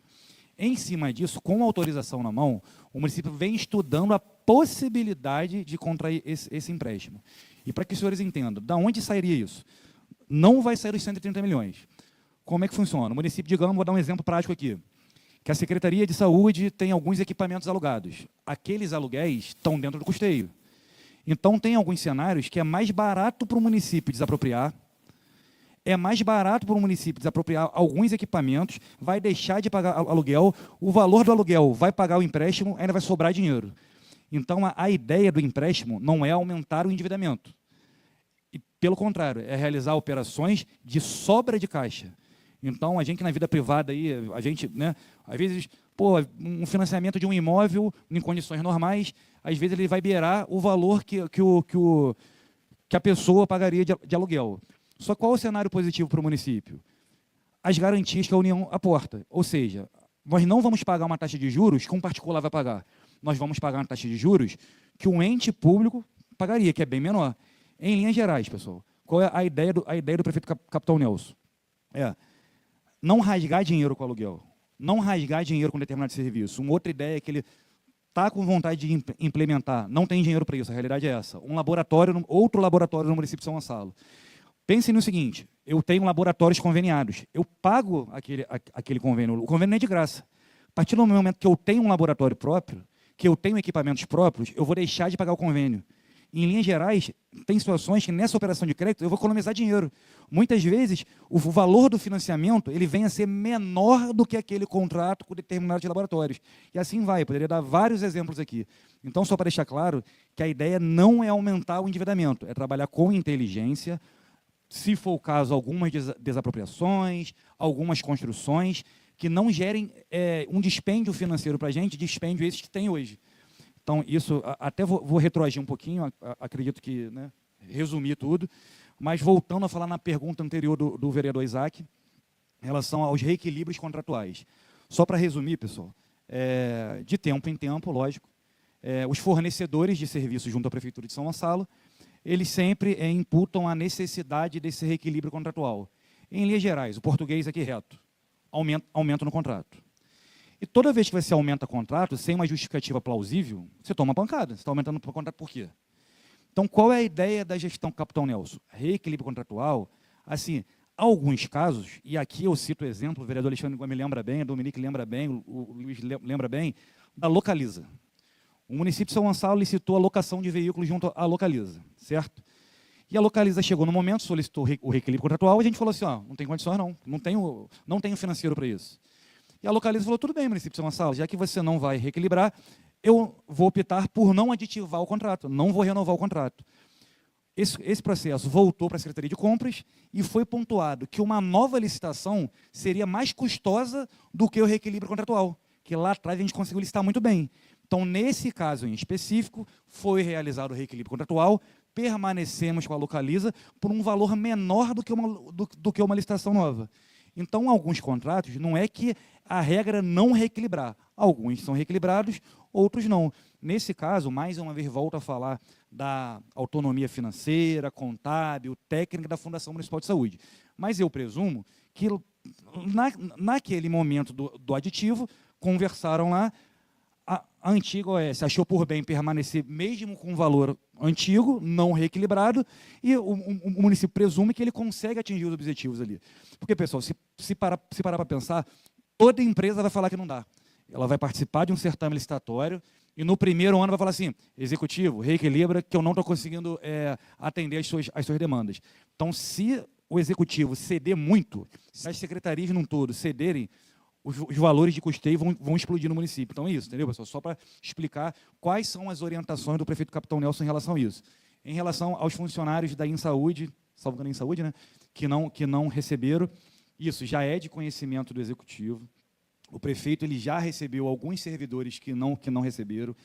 Em cima disso, com a autorização na mão, o município vem estudando a possibilidade de contrair esse empréstimo. E para que os senhores entendam, de onde sairia isso? Não vai sair os 130 milhões. Como é que funciona? O município, digamos, vou dar um exemplo prático aqui, que a Secretaria de Saúde tem alguns equipamentos alugados. Aqueles aluguéis estão dentro do custeio. Então, tem alguns cenários que é mais barato para o município desapropriar, é mais barato para o município desapropriar alguns equipamentos, vai deixar de pagar aluguel, o valor do aluguel vai pagar o empréstimo, ainda vai sobrar dinheiro. Então, a ideia do empréstimo não é aumentar o endividamento. E, pelo contrário, é realizar operações de sobra de caixa. Então, a gente na vida privada, aí, a gente, né, às vezes, um financiamento de um imóvel em condições normais, às vezes ele vai beirar o valor que a pessoa pagaria de aluguel. Só qual é o cenário positivo para o município? As garantias que a União aporta. Ou seja, nós não vamos pagar uma taxa de juros que um particular vai pagar. Nós vamos pagar uma taxa de juros que um ente público pagaria, que é bem menor. Em linhas gerais, pessoal, qual é a ideia do prefeito Capitão Nelson? Não rasgar dinheiro com aluguel, não rasgar dinheiro com determinado serviço. Uma outra ideia é que ele está com vontade de implementar, não tem dinheiro para isso, a realidade é essa. Outro laboratório no município de São Gonçalo. Pensem no seguinte, eu tenho laboratórios conveniados, eu pago aquele convênio, o convênio não é de graça. A partir do momento que eu tenho um laboratório próprio, que eu tenho equipamentos próprios, eu vou deixar de pagar o convênio. Em linhas gerais, tem situações que nessa operação de crédito eu vou economizar dinheiro. Muitas vezes, o valor do financiamento ele vem a ser menor do que aquele contrato com determinados laboratórios. E assim vai, eu poderia dar vários exemplos aqui. Então, só para deixar claro que a ideia não é aumentar o endividamento, é trabalhar com inteligência, se for o caso, algumas desapropriações, algumas construções que não gerem um dispêndio financeiro para a gente, dispêndio esses que tem hoje. Então, isso, até vou retroagir um pouquinho, acredito que resumir tudo, mas voltando a falar na pergunta anterior do vereador Isaac, em relação aos reequilíbrios contratuais. Só para resumir, pessoal, de tempo em tempo, lógico, os fornecedores de serviços junto à Prefeitura de São Gonçalo, eles sempre imputam a necessidade desse reequilíbrio contratual. Em linhas gerais, o português aqui reto, aumento no contrato. E toda vez que você aumenta contrato, sem uma justificativa plausível, você toma pancada. Você está aumentando o contrato por quê? Então, qual é a ideia da gestão Capitão Nelson? Reequilíbrio contratual, assim, alguns casos, e aqui eu cito o exemplo, o vereador Alexandre me lembra bem, a Dominique lembra bem, o Luiz lembra bem, da Localiza. O município de São Gonçalo licitou a locação de veículos junto à Localiza, certo? E a Localiza chegou no momento, solicitou o reequilíbrio contratual, e a gente falou assim, não tem condições não tenho financeiro para isso. E a Localiza falou, tudo bem, município de São Gonçalo, já que você não vai reequilibrar, eu vou optar por não aditivar o contrato, não vou renovar o contrato. Esse processo voltou para a Secretaria de Compras e foi pontuado que uma nova licitação seria mais custosa do que o reequilíbrio contratual, que lá atrás a gente conseguiu licitar muito bem. Então, nesse caso em específico, foi realizado o reequilíbrio contratual, permanecemos com a Localiza por um valor menor do que uma licitação nova. Então, alguns contratos, não é que a regra não reequilibrar. Alguns são reequilibrados, outros não. Nesse caso, mais uma vez, volto a falar da autonomia financeira, contábil, técnica da Fundação Municipal de Saúde. Mas eu presumo que, naquele momento do aditivo, conversaram lá, a antiga OS achou por bem permanecer mesmo com o valor antigo, não reequilibrado, e o município presume que ele consegue atingir os objetivos ali. Porque, pessoal, se parar para pensar, toda empresa vai falar que não dá. Ela vai participar de um certame licitatório e no primeiro ano vai falar assim, executivo, reequilibra que eu não estou conseguindo atender as suas demandas. Então, se o executivo ceder muito, se as secretarias num todo cederem, os valores de custeio vão explodir no município. Então, é isso, entendeu, pessoal? Só para explicar quais são as orientações do prefeito Capitão Nelson em relação a isso. Em relação aos funcionários da InSaúde, salvo engano, InSaúde, né, que não receberam, isso já é de conhecimento do executivo. O prefeito ele já recebeu alguns servidores que não receberam,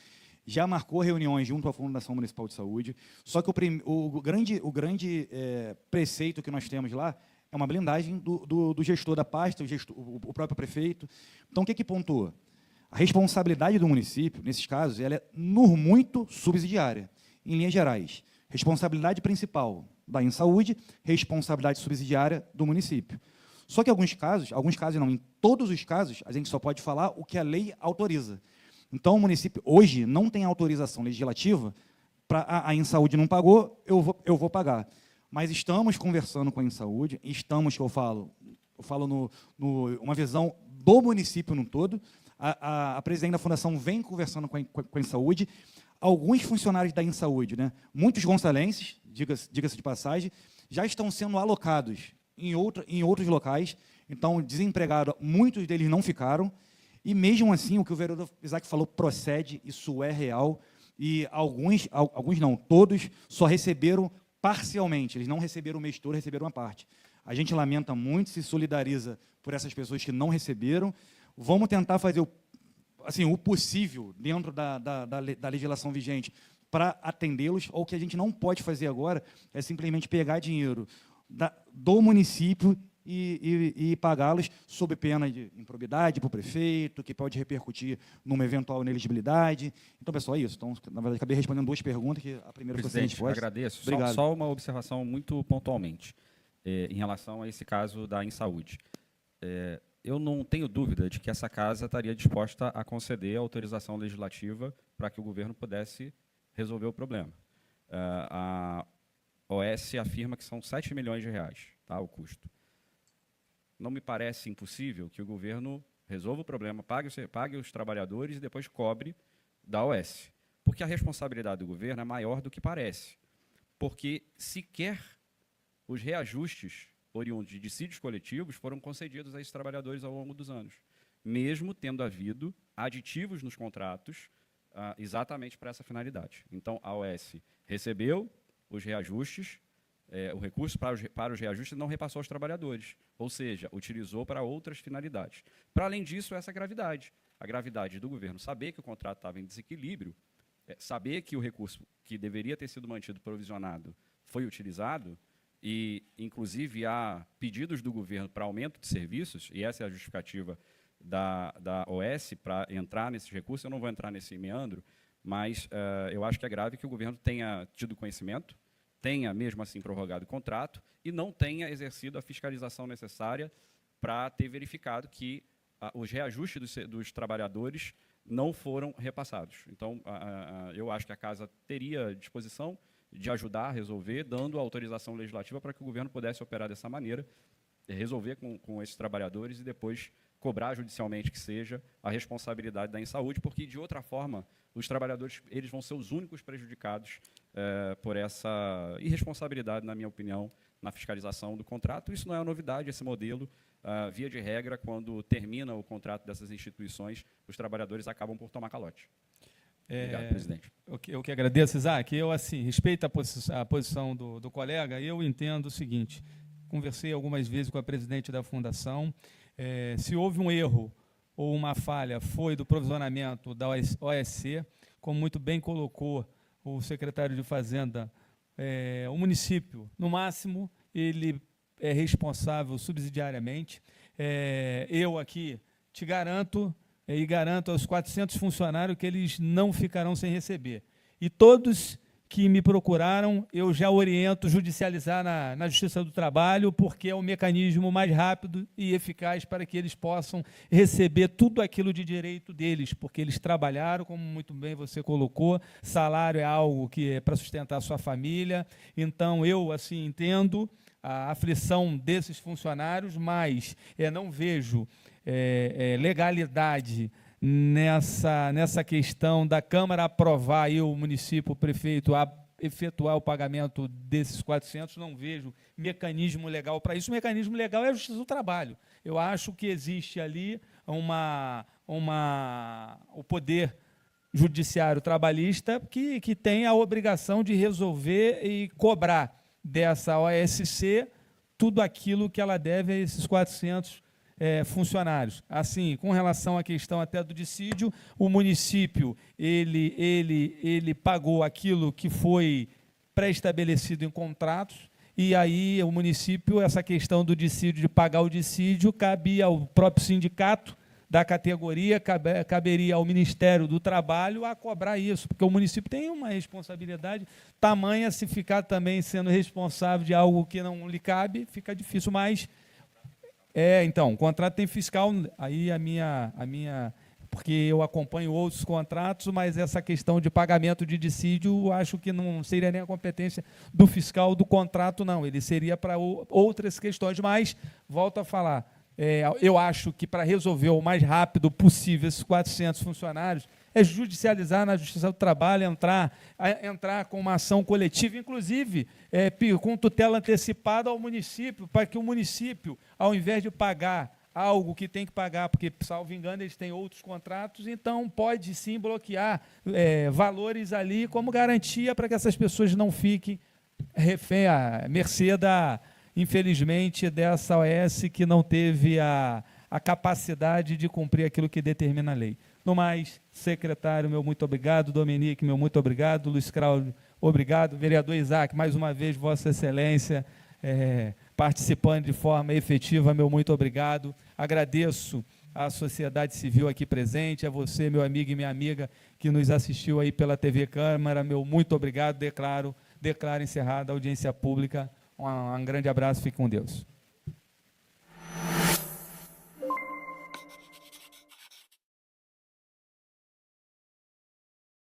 já marcou reuniões junto à Fundação Municipal de Saúde, só que o grande preceito que nós temos lá é uma blindagem do gestor da pasta, o próprio prefeito. Então, o que pontua? A responsabilidade do município, nesses casos, ela é, no muito, subsidiária. Em linhas gerais, responsabilidade principal da InSaúde, responsabilidade subsidiária do município. Só que alguns casos não, em todos os casos, a gente só pode falar o que a lei autoriza. Então, o município, hoje, não tem autorização legislativa para a InSaúde não pagou, eu vou pagar. Mas estamos conversando com a InSaúde, que eu falo uma visão do município no todo, a presidente da Fundação vem conversando com a InSaúde, alguns funcionários da InSaúde, né, muitos gonçalenses, diga-se de passagem, já estão sendo alocados em outros locais, então, desempregados, muitos deles não ficaram, e mesmo assim, o que o vereador Isaac falou procede, isso é real, e alguns não, todos só receberam parcialmente, eles não receberam o mês todo, receberam uma parte. A gente lamenta muito, se solidariza por essas pessoas que não receberam. Vamos tentar fazer o possível dentro da legislação vigente para atendê-los. O que a gente não pode fazer agora é simplesmente pegar dinheiro do município e pagá-los sob pena de improbidade para o prefeito, que pode repercutir numa eventual inelegibilidade. Então, pessoal, é isso. Então, na verdade, acabei respondendo 2 perguntas, que a primeira foi Presidente, resposta. agradeço. Obrigado. Só uma observação muito pontualmente em relação a esse caso da Insaúde. Eu não tenho dúvida de que essa casa estaria disposta a conceder a autorização legislativa para que o governo pudesse resolver o problema. A OS afirma que são R$7 milhões, tá, o custo. Não me parece impossível que o governo resolva o problema, pague os trabalhadores e depois cobre da OS. Porque a responsabilidade do governo é maior do que parece. Porque sequer os reajustes oriundos de dissídios coletivos foram concedidos a esses trabalhadores ao longo dos anos, mesmo tendo havido aditivos nos contratos exatamente para essa finalidade. Então, a OS recebeu os reajustes, o recurso para os reajustes não repassou aos trabalhadores, ou seja, utilizou para outras finalidades. Para além disso, essa gravidade. A gravidade do governo saber que o contrato estava em desequilíbrio, saber que o recurso que deveria ter sido mantido provisionado foi utilizado, e, inclusive, há pedidos do governo para aumento de serviços, e essa é a justificativa da OS para entrar nesses recursos. Eu não vou entrar nesse meandro, mas eu acho que é grave que o governo tenha tido conhecimento, tenha, mesmo assim, prorrogado o contrato e não tenha exercido a fiscalização necessária para ter verificado que os reajustes dos trabalhadores não foram repassados. Então, eu acho que a Casa teria disposição de ajudar a resolver, dando a autorização legislativa para que o governo pudesse operar dessa maneira, resolver com esses trabalhadores e depois cobrar judicialmente que seja a responsabilidade da Insaúde, porque, de outra forma, os trabalhadores eles vão ser os únicos prejudicados por essa irresponsabilidade, na minha opinião, na fiscalização do contrato. Isso não é uma novidade, esse modelo, via de regra, quando termina o contrato dessas instituições, os trabalhadores acabam por tomar calote. Obrigado, presidente. Eu que agradeço, Isaac. Eu, assim, respeito a posição do colega. Eu entendo o seguinte, conversei algumas vezes com a presidente da Fundação. Se houve um erro ou uma falha, foi do provisionamento da OSC, como muito bem colocou o secretário de Fazenda, o município, no máximo, ele é responsável subsidiariamente. Eu aqui te garanto, e garanto aos 400 funcionários que eles não ficarão sem receber. E todos que me procuraram, eu já oriento judicializar na Justiça do Trabalho, porque é o mecanismo mais rápido e eficaz para que eles possam receber tudo aquilo de direito deles, porque eles trabalharam, como muito bem você colocou, salário é algo que é para sustentar a sua família. Então, eu assim entendo a aflição desses funcionários, mas não vejo legalidade nessa questão da Câmara aprovar e o município, o prefeito, a efetuar o pagamento desses 400, não vejo mecanismo legal para isso. O mecanismo legal é a Justiça do Trabalho. Eu acho que existe ali o poder judiciário trabalhista que tem a obrigação de resolver e cobrar dessa OSC tudo aquilo que ela deve a esses 400 funcionários. Assim, com relação à questão até do dissídio, o município ele pagou aquilo que foi pré-estabelecido em contratos, e aí o município, essa questão do dissídio, de pagar o dissídio, cabia ao próprio sindicato da categoria, caberia ao Ministério do Trabalho a cobrar isso, porque o município tem uma responsabilidade tamanha, se ficar também sendo responsável de algo que não lhe cabe, fica difícil, mas então, o contrato tem fiscal, aí porque eu acompanho outros contratos, mas essa questão de pagamento de dissídio, acho que não seria nem a competência do fiscal do contrato, não, ele seria para outras questões, mas, volto a falar, eu acho que para resolver o mais rápido possível esses 400 funcionários, é judicializar na Justiça do Trabalho, entrar com uma ação coletiva, inclusive com tutela antecipada ao município, para que o município, ao invés de pagar algo que tem que pagar, porque, salvo engano, eles têm outros contratos, então pode sim bloquear valores ali como garantia para que essas pessoas não fiquem refém, à mercê infelizmente, dessa OS que não teve a capacidade de cumprir aquilo que determina a lei. No mais, secretário, meu muito obrigado, Dominique, meu muito obrigado, Luiz Cláudio, obrigado, vereador Isaac, mais uma vez, Vossa Excelência, participando de forma efetiva, meu muito obrigado. Agradeço à sociedade civil aqui presente, a você, meu amigo e minha amiga, que nos assistiu aí pela TV Câmara, meu muito obrigado, declaro encerrada a audiência pública. Um grande abraço, fique com Deus.